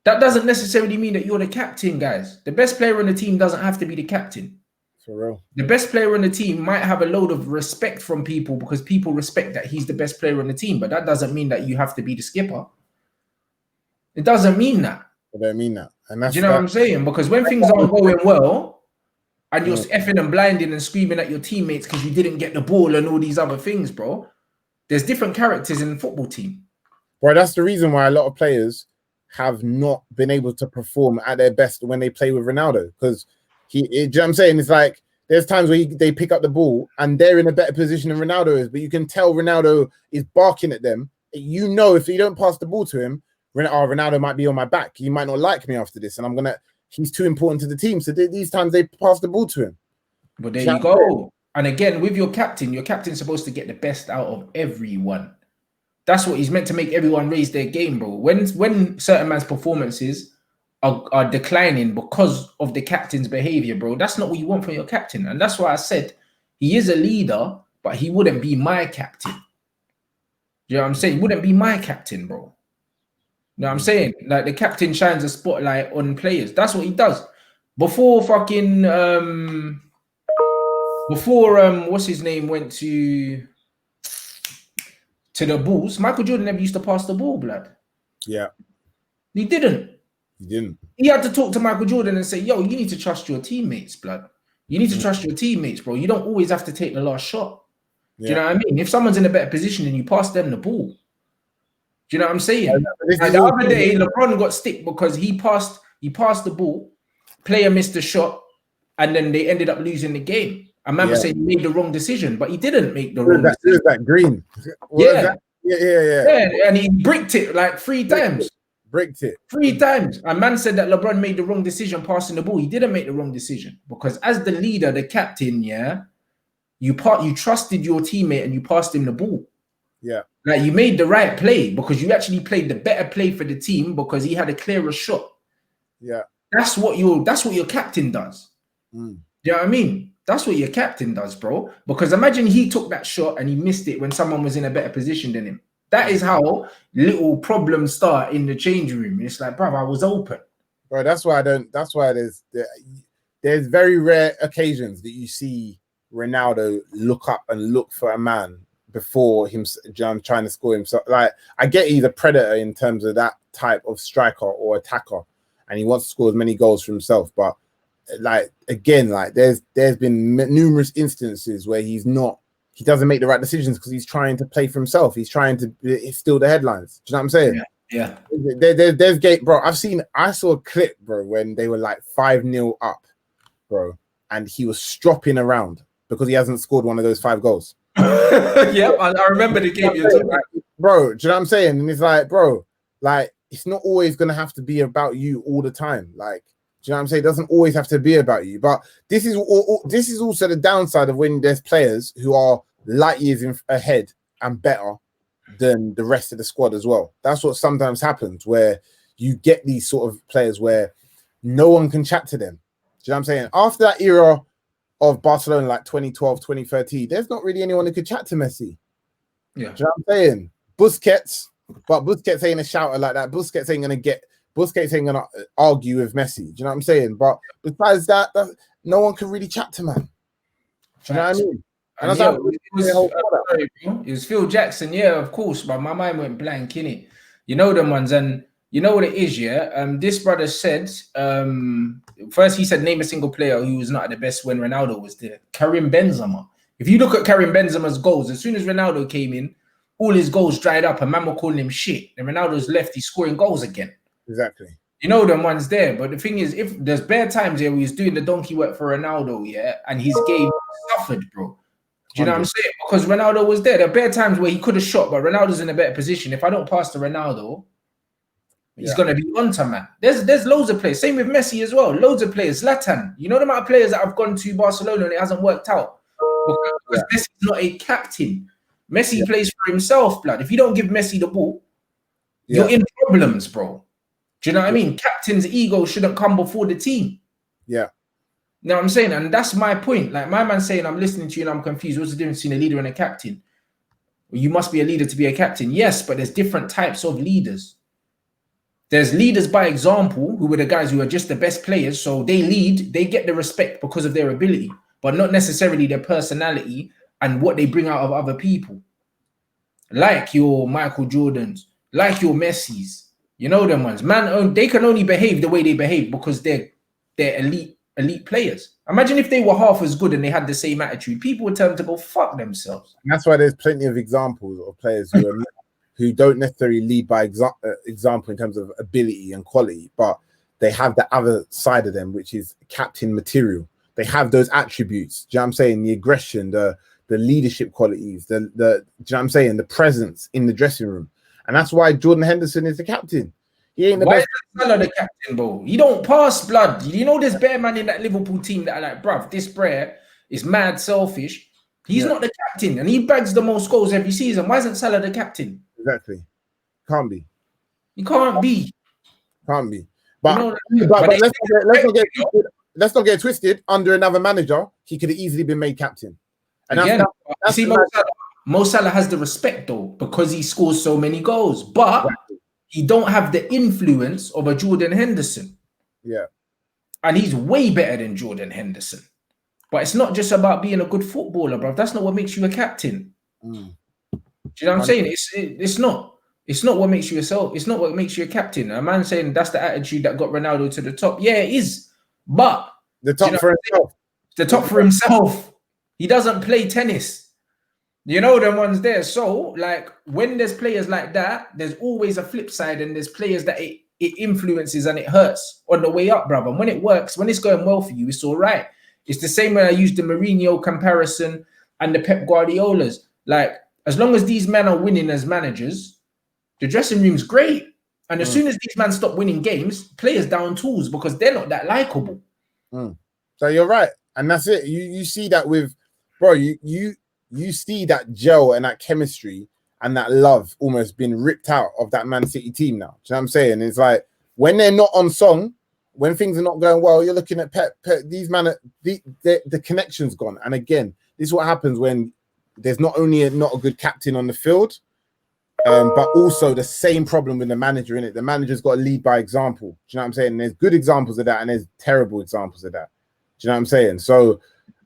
That doesn't necessarily mean that you're the captain, guys. The best player on the team doesn't have to be the captain. For real. The best player on the team might have a load of respect from people because people respect that he's the best player on the team, but that doesn't mean that you have to be the skipper. It doesn't mean that. I don't mean that. And that's, do you know what I'm saying? Because when things aren't going well, and you're effing and blinding and screaming at your teammates because you didn't get the ball and all these other things, bro. There's different characters in the football team. Bro, that's the reason why a lot of players have not been able to perform at their best when they play with Ronaldo. Because do you know what I'm saying? It's like there's times where they pick up the ball and they're in a better position than Ronaldo is, but you can tell Ronaldo is barking at them. You know, if you don't pass the ball to him, Ronaldo might be on my back. He might not like me after this, and he's too important to the team. So these times they pass the ball to him. But there you go. And again, with your captain's supposed to get the best out of everyone. That's what he's meant to make everyone raise their game, bro. When certain man's performances are declining because of the captain's behavior, bro, that's not what you want from your captain. And that's why I said he is a leader, but he wouldn't be my captain. You know what I'm saying? He wouldn't be my captain, bro. You know what I'm saying? Like the captain shines a spotlight on players. That's what he does. Before fucking what's his name went to the Bulls, Michael Jordan never used to pass the ball, blood. Yeah. He didn't. He had to talk to Michael Jordan and say, yo, you need to trust your teammates, blood. You need to trust your teammates, bro. You don't always have to take the last shot. Do you know what I mean? If someone's in a better position and you pass them the ball. Do you know what I'm saying? Like the other day, LeBron got stick because he passed the ball, player missed the shot, and then they ended up losing the game. A man was saying he made the wrong decision, but he didn't make the wrong decision. That green. Yeah, yeah. And he bricked it like 3 times. Bricked it 3 times. A man said that LeBron made the wrong decision passing the ball. He didn't make the wrong decision because as the leader, the captain, you trusted your teammate and you passed him the ball. Yeah. Like you made the right play because you actually played the better play for the team because he had a clearer shot. Yeah. That's what your captain does. Mm. Do you know what I mean? That's what your captain does, bro. Because imagine he took that shot and he missed it when someone was in a better position than him. That is how little problems start in the changing room. It's like, bro, I was open. Bro, that's why there's very rare occasions that you see Ronaldo look up and look for a man before him trying to score himself. Like, I get he's a predator in terms of that type of striker or attacker, and he wants to score as many goals for himself. But like again, like there's been numerous instances where he doesn't make the right decisions because he's trying to play for himself. He's trying to steal the headlines. Do you know what I'm saying? Yeah. There's game, bro. I saw a clip, bro, when they were like 5-0 up, bro, and he was stropping around because he hasn't scored one of those 5 goals. Yeah, I remember the game. Bro, do you know what I'm saying? And it's like, bro, like it's not always gonna have to be about you all the time. Like, do you know what I'm saying? It doesn't always have to be about you. But this is also the downside of when there's players who are light years ahead and better than the rest of the squad as well. That's what sometimes happens where you get these sort of players where no one can chat to them. Do you know what I'm saying? After that era of Barcelona, like 2012, 2013, there's not really anyone who could chat to Messi. Yeah. Do you know what I'm saying? Busquets ain't a shouter like that. Busquets ain't gonna argue with Messi. Do you know what I'm saying? But besides that, no one can really chat to man. Do you know what I mean? And it was Phil Jackson, yeah, of course, but my mind went blank, innit? You know them ones, and you know what it is, yeah? This brother said, first he said, name a single player who was not at the best when Ronaldo was there. Karim Benzema. If you look at Karim Benzema's goals, as soon as Ronaldo came in, all his goals dried up and man were calling him shit. And Ronaldo's left, he's scoring goals again. Exactly. You know them ones there. But the thing is, if there's bare times here where he's doing the donkey work for Ronaldo, yeah, and his game suffered, bro. Do you know what I'm saying? Because Ronaldo was there. There are bare times where he could have shot, but Ronaldo's in a better position. If I don't pass to Ronaldo, he's going to be on to man. There's loads of players. Same with Messi as well. Loads of players. Zlatan. You know the amount of players that have gone to Barcelona and it hasn't worked out? Because Messi's not a captain. Messi plays for himself, blood. If you don't give Messi the ball, you're in problems, bro. Do you know what I mean? Captain's ego shouldn't come before the team. Yeah. You know what I'm saying? And that's my point. Like my man saying, I'm listening to you and I'm confused. What's the difference between a leader and a captain? Well, you must be a leader to be a captain. Yes, but there's different types of leaders. There's leaders by example, who are the guys who are just the best players. So they lead, they get the respect because of their ability, but not necessarily their personality and what they bring out of other people. Like your Michael Jordans, like your Messis, you know them ones. Man, they can only behave the way they behave because they're elite players. Imagine if they were half as good and they had the same attitude. People would tell them to go fuck themselves. And that's why there's plenty of examples of players who are who don't necessarily lead by example in terms of ability and quality, but they have the other side of them, which is captain material. They have those attributes. Do you know what I'm saying? The aggression, the leadership qualities, do you know what I'm saying? The presence in the dressing room. And that's why Jordan Henderson is the captain. He ain't the best. Why is Salah the captain, bro? He don't pass blood. You know there's bare man in that Liverpool team that are like, bruv, this Brer is mad selfish. He's not the captain, and he bags the most goals every season. Why isn't Salah the captain? Exactly. Can't be. He can't be. Can't be. But, you know, but let's not get twisted. Under another manager, he could have easily been made captain. And again, that's see, Mo Salah has the respect though because he scores so many goals, but he don't have the influence of a Jordan Henderson. Yeah, and he's way better than Jordan Henderson. But it's not just about being a good footballer, bro. That's not what makes you a captain. Do you know what I'm saying? It's not. It's not what makes you yourself. It's not what makes you a captain. A man saying that's the attitude that got Ronaldo to the top. Yeah, it is. But the top for himself. The top for himself. He doesn't play tennis. You know them ones there. So, like, when there's players like that, there's always a flip side, and there's players that it influences and it hurts on the way up, brother. And when it works, when it's going well for you, it's all right. It's the same when I use the Mourinho comparison and the Pep Guardiolas. Like, as long as these men are winning as managers, the dressing room's great. And as soon as these men stop winning games, players down tools because they're not that likable. So you're right. And that's it. You see that with, bro, you see that gel and that chemistry and that love almost been ripped out of that Man City team now. Do you know what I'm saying? It's like when they're not on song, when things are not going well, you're looking at Pep these men, the connection's gone. And again, this is what happens when there's not only not a good captain on the field, but also the same problem with the manager in it. The manager's got to lead by example. Do you know what I'm saying? And there's good examples of that and there's terrible examples of that. Do you know what I'm saying? So,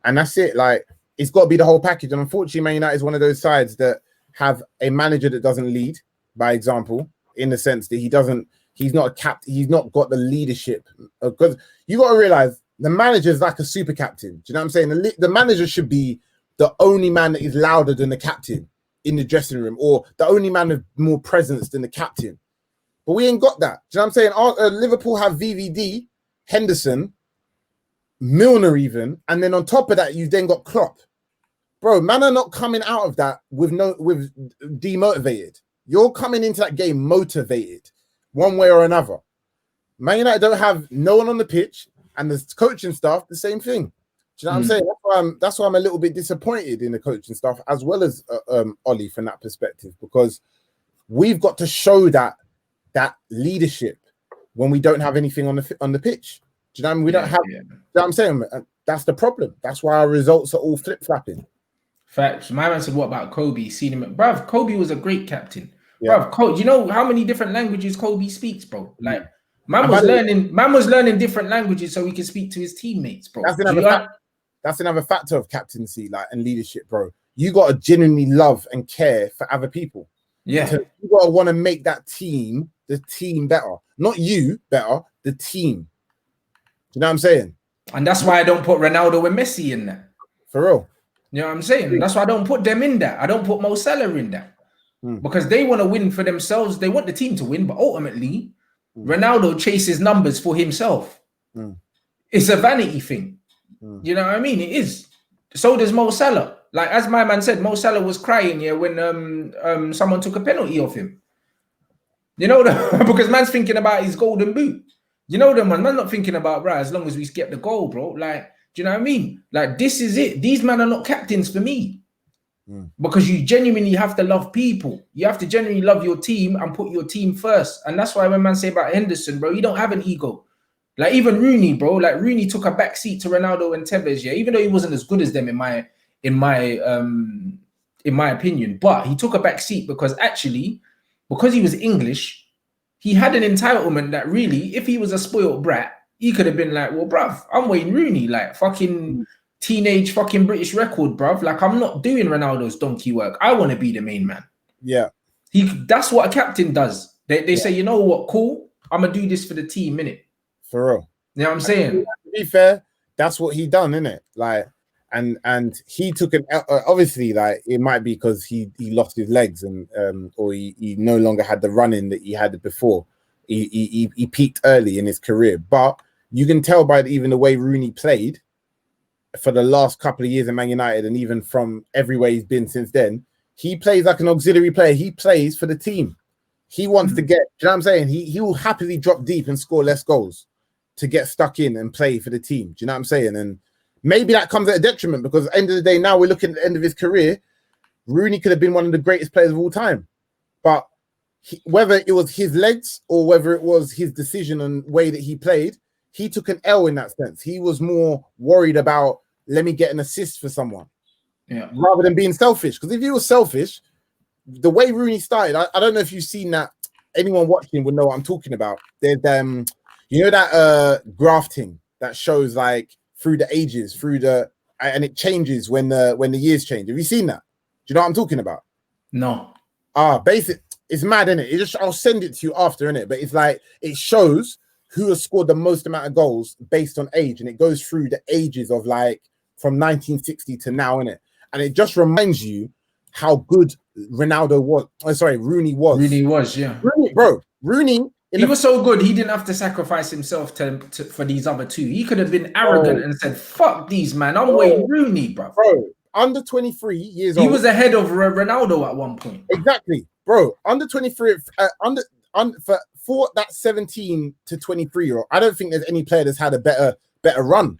and that's it. Like, it's got to be the whole package. And unfortunately, Man United is one of those sides that have a manager that doesn't lead by example, in the sense that he's not a captain, he's not got the leadership. Because you got to realize the manager is like a super captain. Do you know what I'm saying? The manager should be the only man that is louder than the captain in the dressing room, or the only man with more presence than the captain. But we ain't got that. Do you know what I'm saying? Liverpool have VVD, Henderson, Milner even, and then on top of that, you've then got Klopp. Bro, man are not coming out of that with demotivated. You're coming into that game motivated, one way or another. Man United don't have no one on the pitch, and the coaching staff, the same thing. Do you know what I'm saying? That's why I'm a little bit disappointed in the coaching staff, as well as Ollie from that perspective, because we've got to show that leadership when we don't have anything on the pitch. Do you know what I mean? We don't have. You know what I'm saying? That's the problem. That's why our results are all flip-flapping. Facts. My man said, "What about Kobe? Seen him, bruv. Kobe was a great captain, bruv. Kobe, you know how many different languages Kobe speaks, bro? Like, man was learning different languages so he could speak to his teammates, bro. That's another factor of captaincy, like, and leadership, bro. You got to genuinely love and care for other people. Yeah, so you got to want to make that team, the team better, not you better, the team. You know what I'm saying? And that's why I don't put Ronaldo and Messi in there. For real. You know what I'm saying? That's why I don't put them in there. I don't put Mo Salah in there. Because they want to win for themselves. They want the team to win, but ultimately, Ronaldo chases numbers for himself. It's a vanity thing. You know what I mean? It is. So does Mo Salah. Like, as my man said, Mo Salah was crying when someone took a penalty off him. You know, because man's thinking about his golden boot. You know them, man's not thinking about, right, as long as we get the goal, bro. Like, do you know what I mean? Like, this is it. These men are not captains for me. Because you genuinely have to love people. You have to genuinely love your team and put your team first. And that's why when man say about Henderson, bro, he don't have an ego. Like even Rooney, bro. Like Rooney took a back seat to Ronaldo and Tevez, yeah, even though he wasn't as good as them in my opinion. But he took a back seat because actually, because he was English, he had an entitlement that really, if he was a spoiled brat, he could have been like, well, bruv, I'm Wayne Rooney, like fucking teenage fucking British record, bruv. Like, I'm not doing Ronaldo's donkey work. I want to be the main man. Yeah. That's what a captain does. They say, you know what, cool, I'm gonna do this for the team, innit? For real. You know what I'm saying? To be fair, that's what he done, innit? Like, and he took an obviously, like, it might be because he lost his legs and or he no longer had the running that he had before. He peaked early in his career, but you can tell by even the way Rooney played for the last couple of years in Man United, and even from everywhere he's been since then, he plays like an auxiliary player. He plays for the team. He wants to get, you know what I'm saying? He will happily drop deep and score less goals to get stuck in and play for the team. Do you know what I'm saying? And maybe that comes at a detriment because at the end of the day, now we're looking at the end of his career. Rooney could have been one of the greatest players of all time. But whether it was his legs or whether it was his decision and way that he played, he took an L in that sense. He was more worried about, let me get an assist for someone, rather than being selfish. Because if he was selfish, the way Rooney started, I don't know if you've seen that. Anyone watching would know what I'm talking about. There's you know that grafting that shows like through the ages, and it changes when the years change. Have you seen that? Do you know what I'm talking about? No. Basic. It's mad, isn't it? I'll send it to you after, innit? But it's like it shows who has scored the most amount of goals based on age, and it goes through the ages of like from 1960 to now, innit? And it just reminds you how good Ronaldo was. Rooney was. Rooney was, yeah. Rooney. He was so good, he didn't have to sacrifice himself for these other two. He could have been arrogant and said, fuck these, man. I'm Wayne Rooney, bro. Under 23 years old. He was ahead of Ronaldo at one point. Exactly, bro. Under 23, for that 17 to 23-year-old, I don't think there's any player that's had a better run.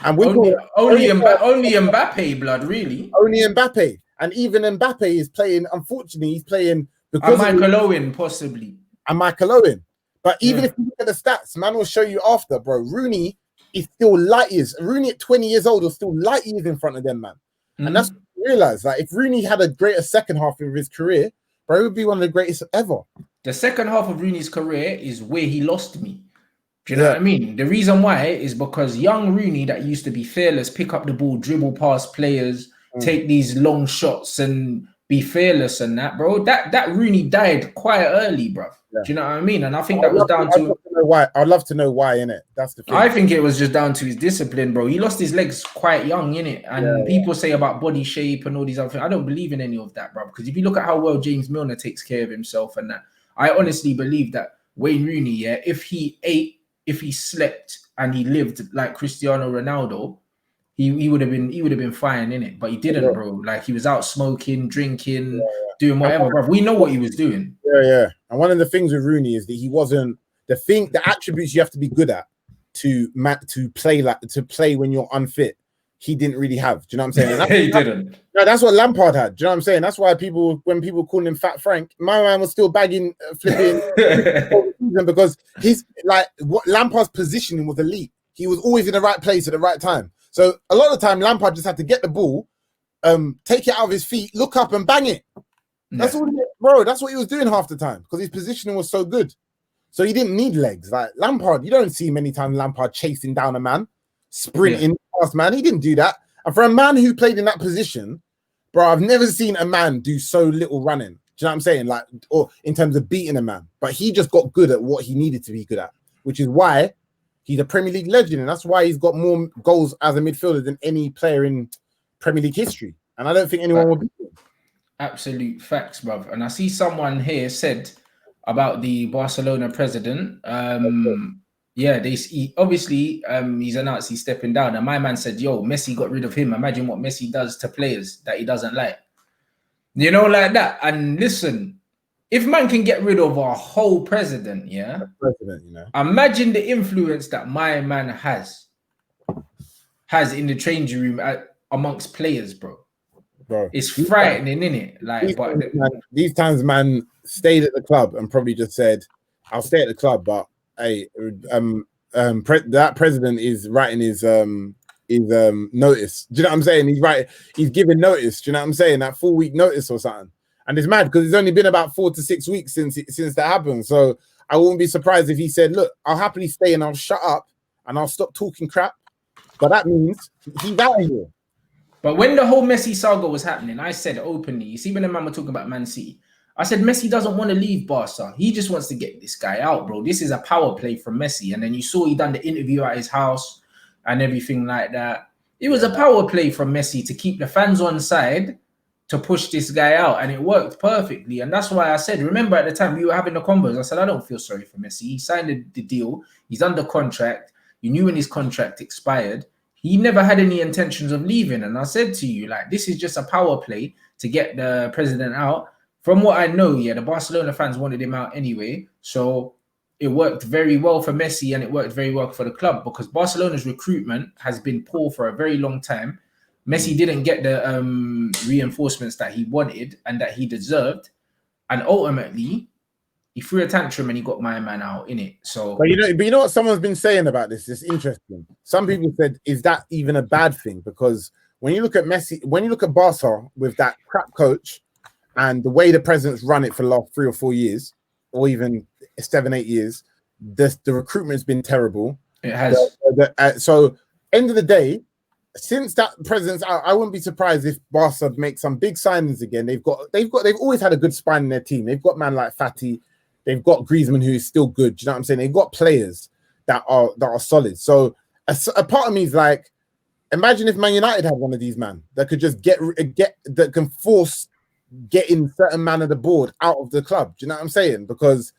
And only Mbappe, blood, really. Only Mbappe. And even Mbappe is playing, unfortunately, he's playing because Michael Owen, possibly. And Michael Owen. But even if you look at the stats, man will show you after, bro. Rooney is still light years. Rooney at 20 years old is still light years in front of them, man. And that's what you realize. Like, if Rooney had a greater second half of his career, bro, he would be one of the greatest ever. The second half of Rooney's career is where he lost me. Do you know what I mean? The reason why is because young Rooney that used to be fearless, pick up the ball, dribble past players, take these long shots and be fearless and that, bro. That Rooney died quite early, bro. Do you know what I mean? And I think that was down to why. I'd love to know why, innit? That's the thing. I think it was just down to his discipline, bro. He lost his legs quite young, innit? And people say about body shape and all these other things. I don't believe in any of that, bro. Because if you look at how well James Milner takes care of himself and that, I honestly believe that Wayne Rooney, if he ate, if he slept and he lived like Cristiano Ronaldo, he would have been fine, innit? But he didn't, bro. Like, he was out smoking, drinking, doing whatever, bro. We know what he was doing. Yeah. And one of the things with Rooney is that he wasn't the attributes you have to be good at to play when you're unfit. He didn't really have. do you know what I'm saying? He didn't. No, that's what Lampard had. Do you know what I'm saying? That's why when people call him Fat Frank, my man was still bagging, flipping because he's like, what Lampard's positioning was elite. He was always in the right place at the right time. So a lot of the time, Lampard just had to get the ball, take it out of his feet, look up and bang it. That's all, bro. That's what he was doing half the time because his positioning was so good. So he didn't need legs. Like Lampard, you don't see many times Lampard chasing down a man, sprinting past man. He didn't do that. And for a man who played in that position, bro, I've never seen a man do so little running. Do you know what I'm saying? Like, or in terms of beating a man. But he just got good at what he needed to be good at, which is why he's a Premier League legend. And that's why he's got more goals as a midfielder than any player in Premier League history. And I don't think anyone will beat him. Absolute facts, bruv. And I see someone here said about the Barcelona president. He's announced he's stepping down. And my man said, yo, Messi got rid of him. Imagine what Messi does to players that he doesn't like. You know, like that. And listen, if man can get rid of a whole president, imagine the influence that my man has in the changing room amongst players, bro. It's frightening, innit? Like, these times, man stayed at the club and probably just said, "I'll stay at the club, but hey, that president is writing his notice. Do you know what I'm saying? He's giving notice. Do you know what I'm saying? That 4-week notice or something. And it's mad because it's only been about 4 to 6 weeks since that happened. So I wouldn't be surprised if he said, "Look, I'll happily stay and I'll shut up and I'll stop talking crap." But that means he's out of here. But when the whole Messi saga was happening, I said openly, you see when the man were talking about Man City, I said Messi doesn't want to leave Barca. He just wants to get this guy out, bro. This is a power play from Messi. And then you saw he done the interview at his house and everything like that. It was a power play from Messi to keep the fans on side to push this guy out, and it worked perfectly. And that's why I said, remember at the time we were having the combos, I said, I don't feel sorry for Messi. He signed the deal. He's under contract. You knew when his contract expired. He never had any intentions of leaving. And I said to you, like, this is just a power play to get the president out. From what I know, yeah, the Barcelona fans wanted him out anyway. So it worked very well for Messi and it worked very well for the club because Barcelona's recruitment has been poor for a very long time. Messi didn't get the reinforcements that he wanted and that he deserved. And ultimately, he threw a tantrum and he got my man out in it. So, but you know what someone's been saying about this? It's interesting. Some people said, is that even a bad thing? Because when you look at Messi, when you look at Barca with that crap coach and the way the president's run it for the last 3 or 4 years, or even 7, 8 years, the recruitment's been terrible. It has. So, end of the day, since that president's out, I wouldn't be surprised if Barca make some big signings again. They've always had a good spine in their team. They've got man like Fati, they've got Griezmann, who is still good. Do you know what I'm saying? They've got players that are solid. So a part of me is like, imagine if Man United had one of these man that could just get that can force getting certain man of the board out of the club. Do you know what I'm saying? Because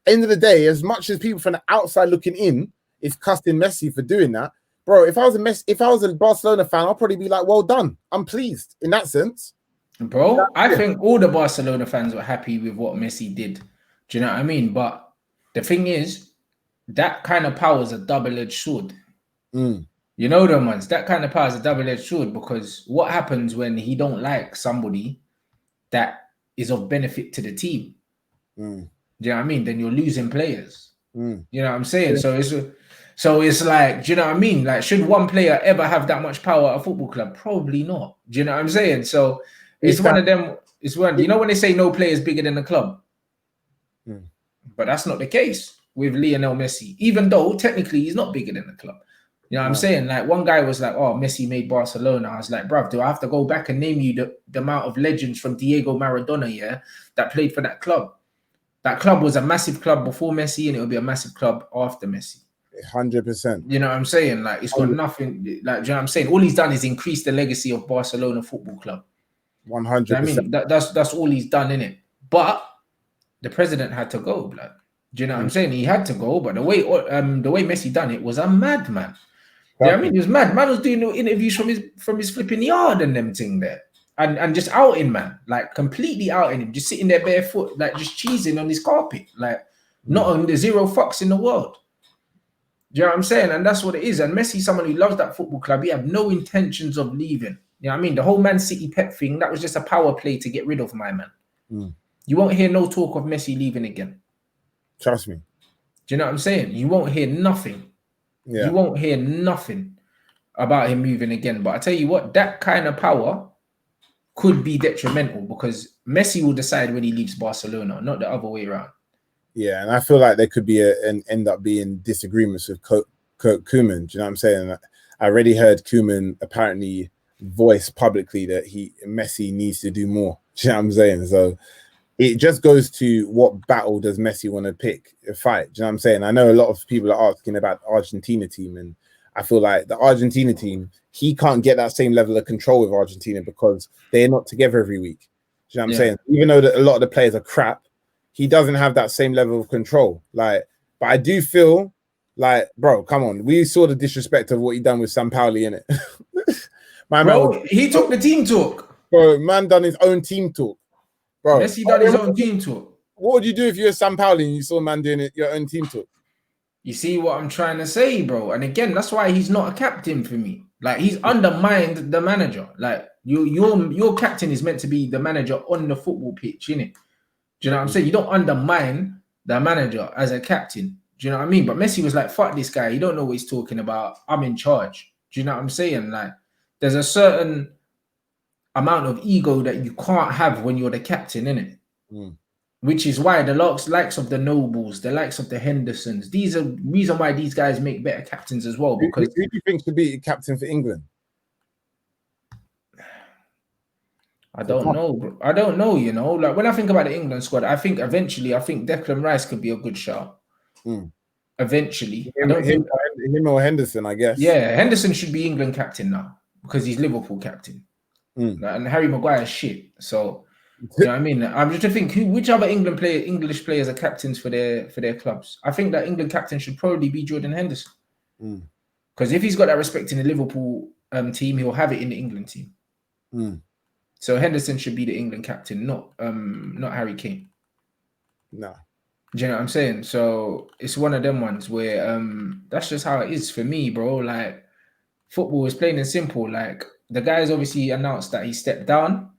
end of the day, as much as people from the outside looking in is cussing Messi for doing that, bro, if I was a Barcelona fan, I'll probably be like, well done. I'm pleased in that sense. Bro, I think all the Barcelona fans were happy with what Messi did. Do you know what I mean? But the thing is, that kind of power is a double-edged sword. You know them ones. That kind of power is a double-edged sword because what happens when he don't like somebody that is of benefit to the team? Do you know what I mean? Then you're losing players. You know what I'm saying? Yeah. So it's like, do you know what I mean? Like, should one player ever have that much power at a football club? Probably not. Do you know what I'm saying? So it's one of them. It's one. You know when they say no player is bigger than the club, but that's not the case with Lionel Messi. Even though technically he's not bigger than the club. You know what I'm saying? Like one guy was like, "Oh, Messi made Barcelona." I was like, "Bruv, do I have to go back and name you the amount of legends from Diego Maradona, that played for that club? That club was a massive club before Messi, and it will be a massive club after Messi." 100%. You know what I'm saying? Like it's got nothing. Like, do you know what I'm saying? All he's done is increase the legacy of Barcelona Football Club. 100%. I mean, that's all he's done in it. But the president had to go, blood. Do you know what I'm saying? He had to go, but the way Messi done it was a madman. You know what I mean? He was mad. Man was doing interviews from his flipping yard and them thing there. And just outing, man. Like completely outing him. Just sitting there barefoot, like just cheesing on his carpet. Like not on the zero fucks in the world. Do you know what I'm saying? And that's what it is. And Messi, someone who loves that football club, he had no intentions of leaving. You know what I mean? The whole Man City pep thing, that was just a power play to get rid of my man. You won't hear no talk of Messi leaving again. Trust me. Do you know what I'm saying? You won't hear nothing. Yeah. You won't hear nothing about him moving again. But I tell you what, that kind of power could be detrimental because Messi will decide when he leaves Barcelona, not the other way around. Yeah, and I feel like there could be end up being disagreements with Koeman. Do you know what I'm saying? I already heard Koeman apparently voice publicly that Messi needs to do more. Do you know what I'm saying? So it just goes to what battle does Messi want to pick a fight? Do you know what I'm saying? I know a lot of people are asking about the Argentina team, and I feel like the Argentina team, he can't get that same level of control with Argentina because they're not together every week. Do you know what I'm saying? Even though a lot of the players are crap, he doesn't have that same level of control. Like, but I do feel like, bro, come on. We saw the disrespect of what he done with Sampaoli, innit? He took the team talk. Bro, man done his own team talk. Bro, Messi done his own team talk. What would you do if you were Sampaoli and you saw man doing your own team talk? You see what I'm trying to say, bro? And again, that's why he's not a captain for me. Like, he's undermined the manager. Like, your captain is meant to be the manager on the football pitch, innit? Do you know what I'm saying? You don't undermine the manager as a captain. Do you know what I mean? But Messi was like, fuck this guy. He don't know what he's talking about. I'm in charge. Do you know what I'm saying? Like, there's a certain amount of ego that you can't have when you're the captain, innit? Which is why the likes of the Nobles, the likes of the Hendersons, these are reason why these guys make better captains as well. Because who do you think should be captain for England? I don't know, bro. I don't know, you know. Like when I think about the England squad, I think Declan Rice could be a good shot. Eventually. I don't think him or Henderson, I guess. Yeah, Henderson should be England captain now because he's Liverpool captain. And Harry Maguire's shit. So you know what I mean? I'm just to think which other English players are captains for their clubs. I think that England captain should probably be Jordan Henderson. Because if he's got that respect in the Liverpool team, he'll have it in the England team. So Henderson should be the England captain, not Harry Kane. No. Do you know what I'm saying? So it's one of them ones where that's just how it is for me, bro. Like football is plain and simple. Like the guy's obviously announced that he stepped down.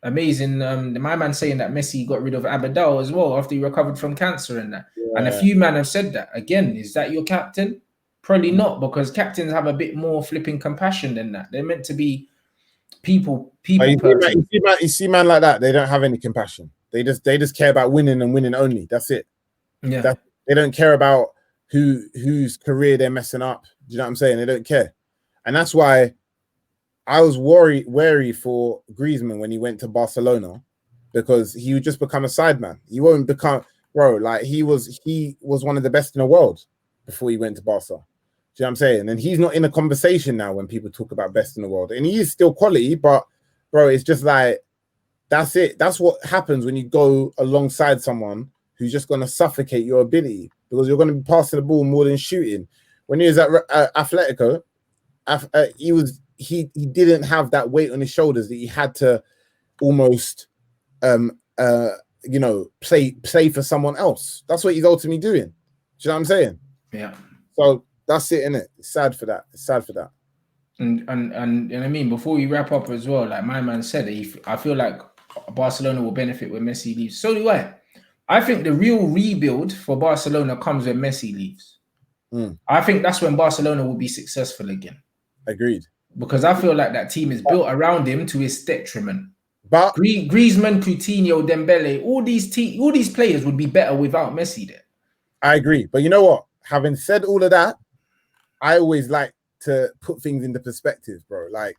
Amazing. My man saying that Messi got rid of APPAREL as well after he recovered from cancer and that. Yeah. And a few men have said that. Again, is that your captain? Probably not, because captains have a bit more flipping compassion than that. They're meant to be people. You see man like that, they don't have any compassion. They just care about winning and winning only. That's it. Yeah. They don't care about whose career they're messing up. Do you know what I'm saying? They don't care. And that's why I was wary for Griezmann when he went to Barcelona, because he would just become a sideman. He won't become, bro, like he was one of the best in the world before he went to Barca. Do you know what I'm saying? And he's not in a conversation now when people talk about best in the world. And he is still quality, but bro, it's just like, that's it. That's what happens when you go alongside someone who's just going to suffocate your ability, because you're going to be passing the ball more than shooting. When he was at Atletico, he didn't have that weight on his shoulders that he had to almost play for someone else. That's what he's ultimately doing. Do you know what I'm saying? Yeah. So that's it, innit? It's sad for that. And I mean, before we wrap up as well, like my man said, I feel like Barcelona will benefit when Messi leaves. So do I. I think the real rebuild for Barcelona comes when Messi leaves. I think that's when Barcelona will be successful again. Agreed. Because I feel like that team is built around him to his detriment. But Griezmann, Coutinho, Dembele, all these players would be better without Messi there. I agree. But you know what? Having said all of that, I always like to put things into perspective, bro. Like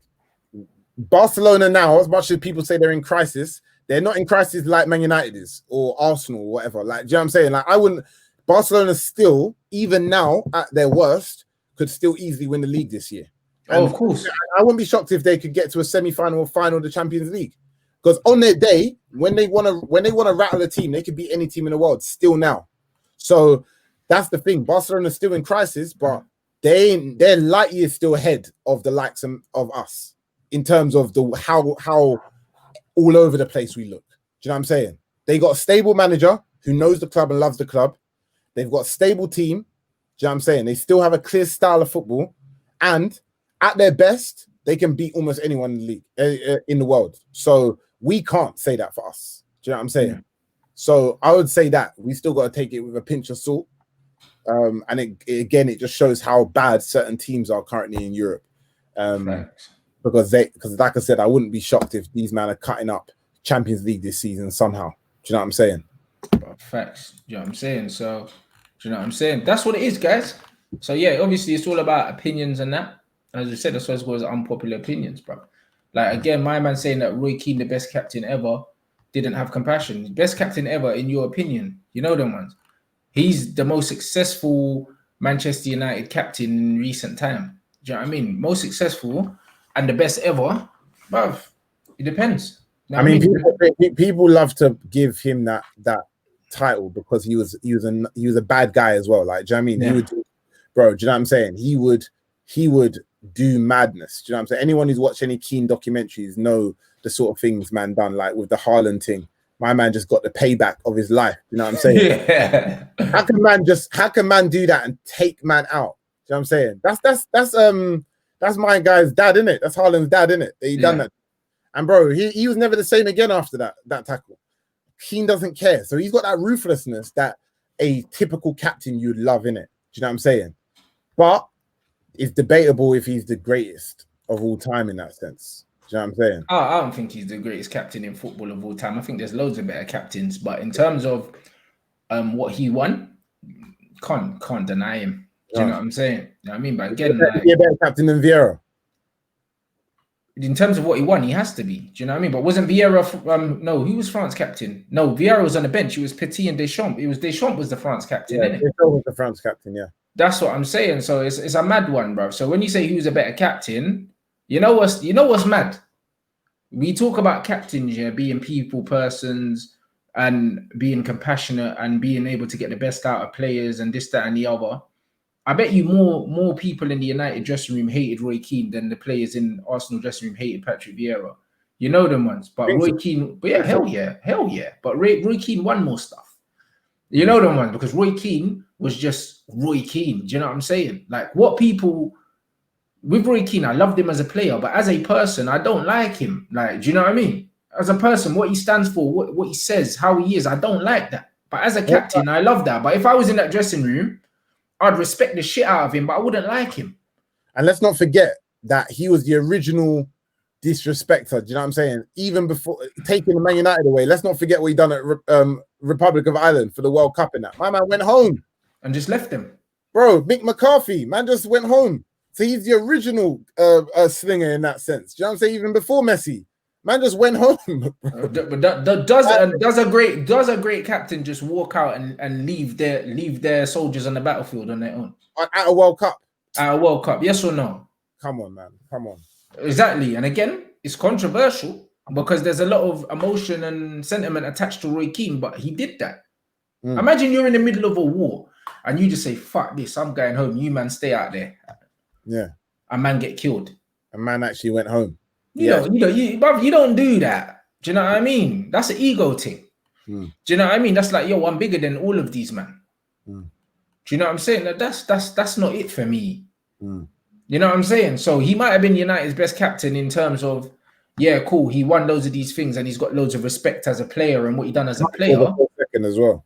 Barcelona now, as much as people say they're in crisis, they're not in crisis like Man United is or Arsenal or whatever. Like, do you know what I'm saying? Like, Barcelona still, even now at their worst, could still easily win the league this year. And of course. I wouldn't be shocked if they could get to a semi-final or final of the Champions League. Because on their day, when they want to rattle a team, they could beat any team in the world still now. So that's the thing. Barcelona's still in crisis, but they're light years still ahead of the likes of us in terms of how all over the place we look. Do you know what I'm saying? They got a stable manager who knows the club and loves the club. They've got a stable team. Do you know what I'm saying? They still have a clear style of football. And at their best, they can beat almost anyone in the league, in the world. So we can't say that for us. Do you know what I'm saying? Yeah. So I would say that we still got to take it with a pinch of salt. And it just shows how bad certain teams are currently in Europe. Because like I said, I wouldn't be shocked if these men are cutting up Champions League this season somehow. Do you know what I'm saying? Facts. Do you know what I'm saying? So, do you know what I'm saying? That's what it is, guys. So yeah, obviously it's all about opinions and that. As I said, that's what was unpopular opinions, bro. Like again, my man saying that Roy Keane, the best captain ever, didn't have compassion. Best captain ever, in your opinion? You know them ones. He's the most successful Manchester United captain in recent time. Do you know what I mean? Most successful and the best ever, bruv. It depends. I mean, people love to give him that title because he was a bad guy as well. Like, do you know what I mean? Yeah. He would, bro. Do you know what I'm saying? He would do madness. Do you know what I'm saying? Anyone who's watched any Keane documentaries know the sort of things man done, like with the Haaland thing. My man just got the payback of his life. You know what I'm saying? Yeah. How can man do that and take man out? Do you know what I'm saying? That's my guy's dad, innit? That's Haaland's dad, innit? He done that. And bro, he was never the same again after that tackle. Keane doesn't care. So he's got that ruthlessness that a typical captain you'd love in it. Do you know what I'm saying? But it's debatable if he's the greatest of all time in that sense. Do you know what I'm saying? I don't think he's the greatest captain in football of all time. I think there's loads of better captains, but in terms of what he won, can't deny him. Do you know what I'm saying? You know what I mean? But again, like, a better captain than Vieira. In terms of what he won, he has to be. Do you know what I mean? But wasn't Vieira? No, he was France captain. No, Vieira was on the bench. It was Petit and Deschamps. It was Deschamps was the France captain, Yeah, innit? Deschamps was the France captain. Yeah, that's what I'm saying. So it's a mad one, bro. So when you say who's a better captain, you know what's mad? We talk about captains, yeah, being people persons and being compassionate and being able to get the best out of players and this, that, and the other. I bet you more people in the United dressing room hated Roy Keane than the players in Arsenal dressing room hated Patrick Vieira. You know them ones, but Roy Keane, but yeah, hell yeah. But Roy Keane won more stuff. You know them ones because Roy Keane was just Roy Keane. Do you know what I'm saying? Like what people with Roy Keane, I loved him as a player, but as a person, I don't like him. Like, do you know what I mean? As a person, what he stands for, what he says, how he is, I don't like that. But as a captain, I love that. But if I was in that dressing room, I'd respect the shit out of him, but I wouldn't like him. And let's not forget that he was the original disrespecter. Do you know what I'm saying? Even before taking the Man United away, let's not forget what he done at Republic of Ireland for the World Cup and that. My man went home. And just left them. Bro, Mick McCarthy, man just went home. So he's the original slinger in that sense. Do you know what I'm saying? Even before Messi. Man just went home. But does a great captain just walk out and leave their soldiers on the battlefield on their own? At a World Cup? At a World Cup, yes or no? Come on, man. Come on. Exactly. And again, it's controversial because there's a lot of emotion and sentiment attached to Roy Keane, but he did that. Imagine you're in the middle of a war and you just say, fuck this, I'm going home. You man stay out there. Yeah. A man get killed. A man actually went home. You don't do that. Do you know what I mean? That's an ego thing. Do you know what I mean? That's like, yo, I'm bigger than all of these, man. Do you know what I'm saying? That's not it for me. You know what I'm saying? So he might have been United's best captain in terms of, yeah, cool. He won loads of these things and he's got loads of respect as a player and what he done as a player. Second as well.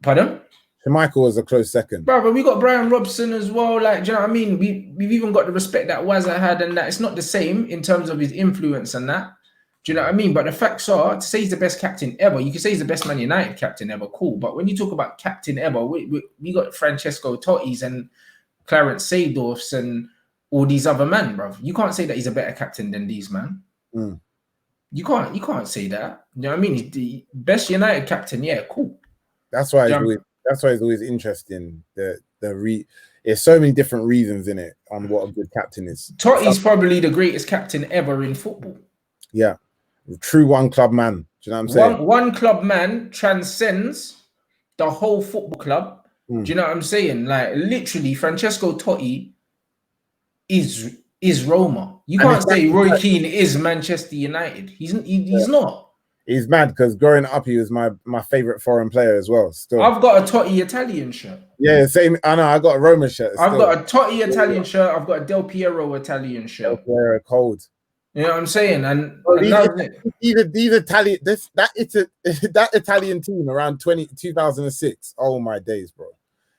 Pardon? Michael was a close second. Bro, but we got Brian Robson as well. Like, do you know what I mean? We've even got the respect that Wazza had and that. It's not the same in terms of his influence and that. Do you know what I mean? But the facts are, to say he's the best captain ever, you can say he's the best Man United captain ever, cool. But when you talk about captain ever, we got Francesco Totti's and Clarence Seedorf's and all these other men, bro. You can't say that he's a better captain than these, man. You can't say that. You know what I mean? He's the best United captain, yeah, cool. That's why it's always interesting. There's so many different reasons in it on what a good captain is. Totti's probably the greatest captain ever in football. Yeah, true one club man. Do you know what I'm saying? One club man transcends the whole football club. Do you know what I'm saying? Like literally, Francesco Totti is Roma. You can't say Roy Keane is Manchester United. He's not. He's mad because growing up, he was my favorite foreign player as well. Still, I've got a Totti Italian shirt. Yeah, same. I know. I got a Roma shirt. I've got a Totti Italian shirt. I've got a Del Piero Italian shirt. Del Piero cold. You know what I'm saying? And these Italian that Italian team around 2006. Oh my days, bro.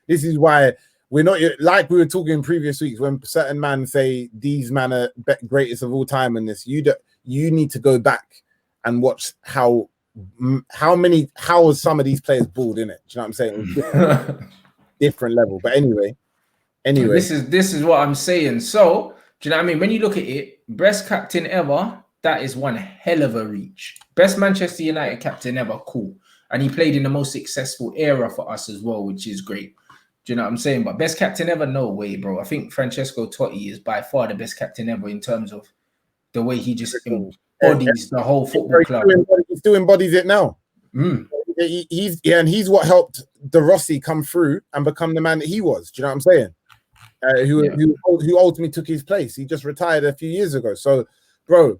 This is why we're not like we were talking in previous weeks when certain men say these men are greatest of all time. And this you need to go back and watch how some of these players balled in it. Do you know what I'm saying? Different level. But anyway, this is what I'm saying. So do you know what I mean? When you look at it, best captain ever, that is one hell of a reach. Best Manchester United captain ever, cool. And he played in the most successful era for us as well, which is great. Do you know what I'm saying? But best captain ever, no way, bro. I think Francesco Totti is by far the best captain ever in terms of the way he just embodies the whole football club. He still embodies it now. He's what helped De Rossi come through and become the man that he was. Do you know what I'm saying? Who ultimately took his place. He just retired a few years ago. So, bro,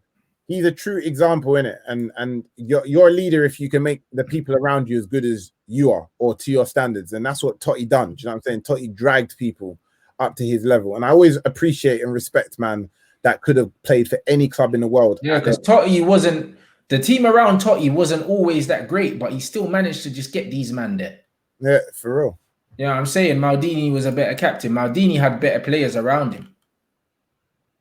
he's a true example in it. And you're a leader if you can make the people around you as good as you are or to your standards. And that's what Totti done. Do you know what I'm saying? Totti dragged people up to his level. And I always appreciate and respect, man, that could have played for any club in the world. Yeah, because Totti wasn't, the team around Totti wasn't always that great, but he still managed to just get these men there. Yeah, for real. You know what I'm saying? Maldini was a better captain. Maldini had better players around him.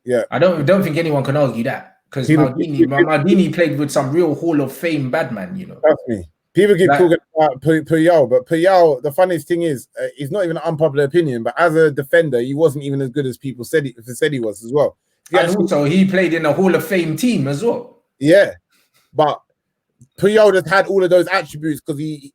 Yeah. I don't think anyone can argue that, because Maldini played with some real Hall of Fame bad man, you know. Trust me. People keep talking about Puyol, but Puyol, the funniest thing is, he's not even an unpopular opinion, but as a defender, he wasn't even as good as people said he was as well. And also, he played in a Hall of Fame team as well. Yeah, but Puyol just had all of those attributes because he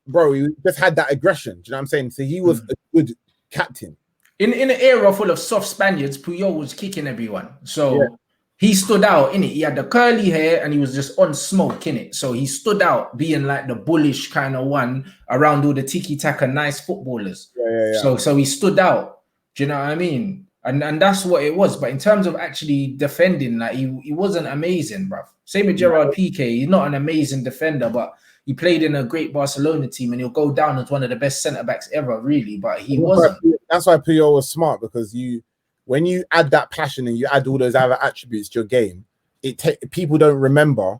just had that aggression. Do you know what I'm saying? So he was a good captain. In an era full of soft Spaniards, Puyol was kicking everyone. So he stood out, innit? He had the curly hair and he was just on smoke, innit? So he stood out being like the bullish kind of one around all the tiki-taka nice footballers. Yeah. So he stood out. Do you know what I mean? And that's what it was. But in terms of actually defending, like he wasn't amazing, bruv. Same with Gerard Piqué. He's not an amazing defender, but he played in a great Barcelona team and he'll go down as one of the best centre-backs ever, really. But he wasn't. That's why Puyol was smart, because when you add that passion and you add all those other attributes to your game, people don't remember,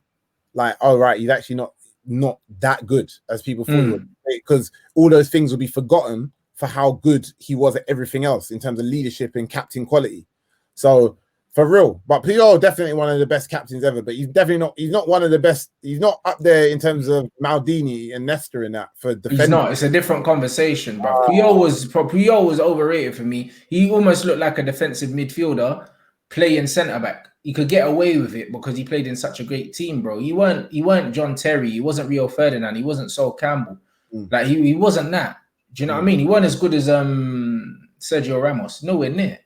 like, oh, right, he's actually not that good as people thought he was, because all those things will be forgotten for how good he was at everything else in terms of leadership and captain quality. So for real, but Puyol definitely one of the best captains ever, but he's not one of the best. He's not up there in terms of Maldini and Nesta in that for defending. He's not. It's a different conversation, bro. Puyol was overrated for me. He almost looked like a defensive midfielder playing centre back. He could get away with it because he played in such a great team, bro. He weren't John Terry. He wasn't Rio Ferdinand. He wasn't Sol Campbell. Like he wasn't that. Do you know what I mean? He weren't as good as Sergio Ramos. Nowhere near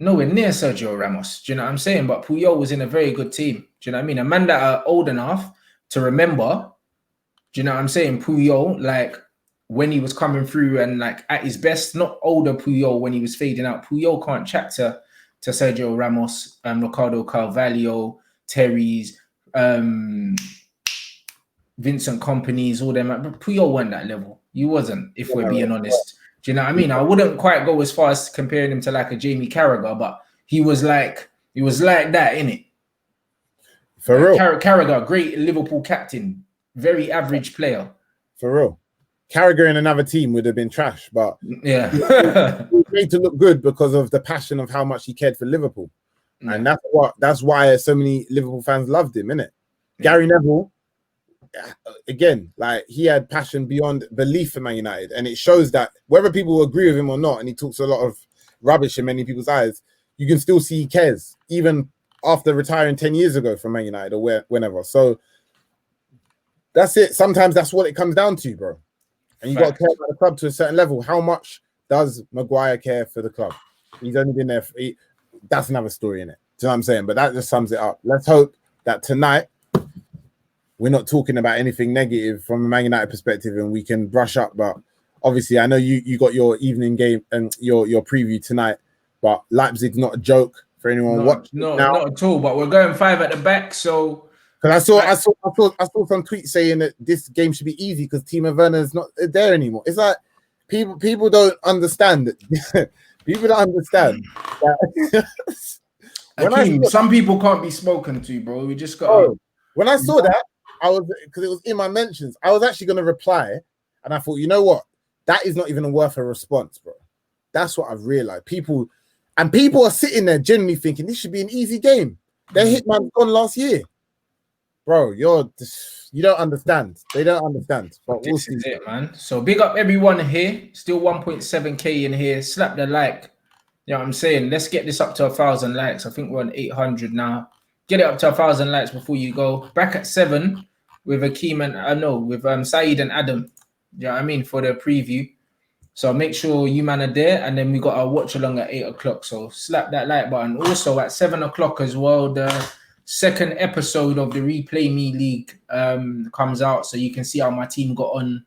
Sergio Ramos. Do you know what I'm saying? But Puyol was in a very good team. Do you know what I mean? A man that are old enough to remember, do you know what I'm saying? Puyol, like when he was coming through and like at his best, not older Puyol when he was fading out. Puyol can't chat to Sergio Ramos, Ricardo Carvalho, Terry's, Vincent Kompany's, all them. But Puyol weren't that level. He wasn't, if we're being honest. Do you know what I mean? I wouldn't quite go as far as comparing him to like a Jamie Carragher, but he was like that, innit? For real. Carragher, great Liverpool captain, very average player. For real. Carragher in another team would have been trash, but yeah, he made to look good because of the passion of how much he cared for Liverpool. And that's why so many Liverpool fans loved him, innit? Gary Neville, again, like he had passion beyond belief for Man United, and it shows that whether people agree with him or not, and he talks a lot of rubbish in many people's eyes, you can still see he cares even after retiring 10 years ago from Man United or whenever. So that's it. Sometimes that's what it comes down to, bro. And you got to care about the club to a certain level. How much does Maguire care for the club? He's only been there. That's another story, in it. Do you know what I'm saying? But that just sums it up. Let's hope that tonight we're not talking about anything negative from a Man United perspective, and we can brush up. But obviously, I know you got your evening game and your preview tonight. But Leipzig's not a joke for anyone watching. No, not at all. But we're going 5 at the back, so. Because I saw some tweets saying that this game should be easy because Timo Werner's not there anymore. It's like people don't understand that. People don't understand that. Akeem, some people can't be spoken to, bro. We just got. When I saw that, I was, because it was in my mentions, I was actually going to reply, and I thought, you know what? That is not even worth a response, bro. That's what I've realized. People are sitting there genuinely thinking this should be an easy game. Their hitman's gone last year. Bro, you don't understand. They don't understand. But we'll see. This is it, man. So big up everyone here. Still 1.7k in here. Slap the like. You know what I'm saying? Let's get this up to 1,000 likes. I think we're on 800 now. Get it up to 1,000 likes before you go. Back at 7 with Akeem and with Saeed and Adam. You know what I mean? For the preview. So make sure you man are there, and then we got our watch along at 8 o'clock. So slap that like button. Also at 7 o'clock as well, the second episode of the Replay Me League comes out, so you can see how my team got on.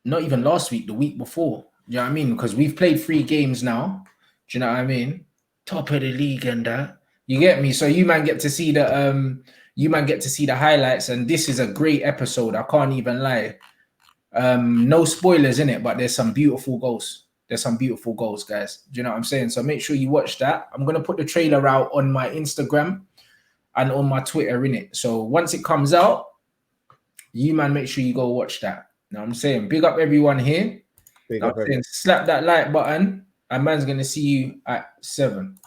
Not even last week, the week before. Do you know what I mean? Because we've played 3 games now. Do you know what I mean? Top of the league and that. You get me? So you man get to see the highlights, and this is a great episode. I can't even lie. No spoilers in it, but there's some beautiful goals. There's some beautiful goals, guys. Do you know what I'm saying? So make sure you watch that. I'm going to put the trailer out on my Instagram and on my Twitter, innit? So once it comes out, you man, make sure you go watch that. Now I'm saying, big up everyone here. Big Now up I'm saying, everyone. slap that like button, and man's gonna see you at 7.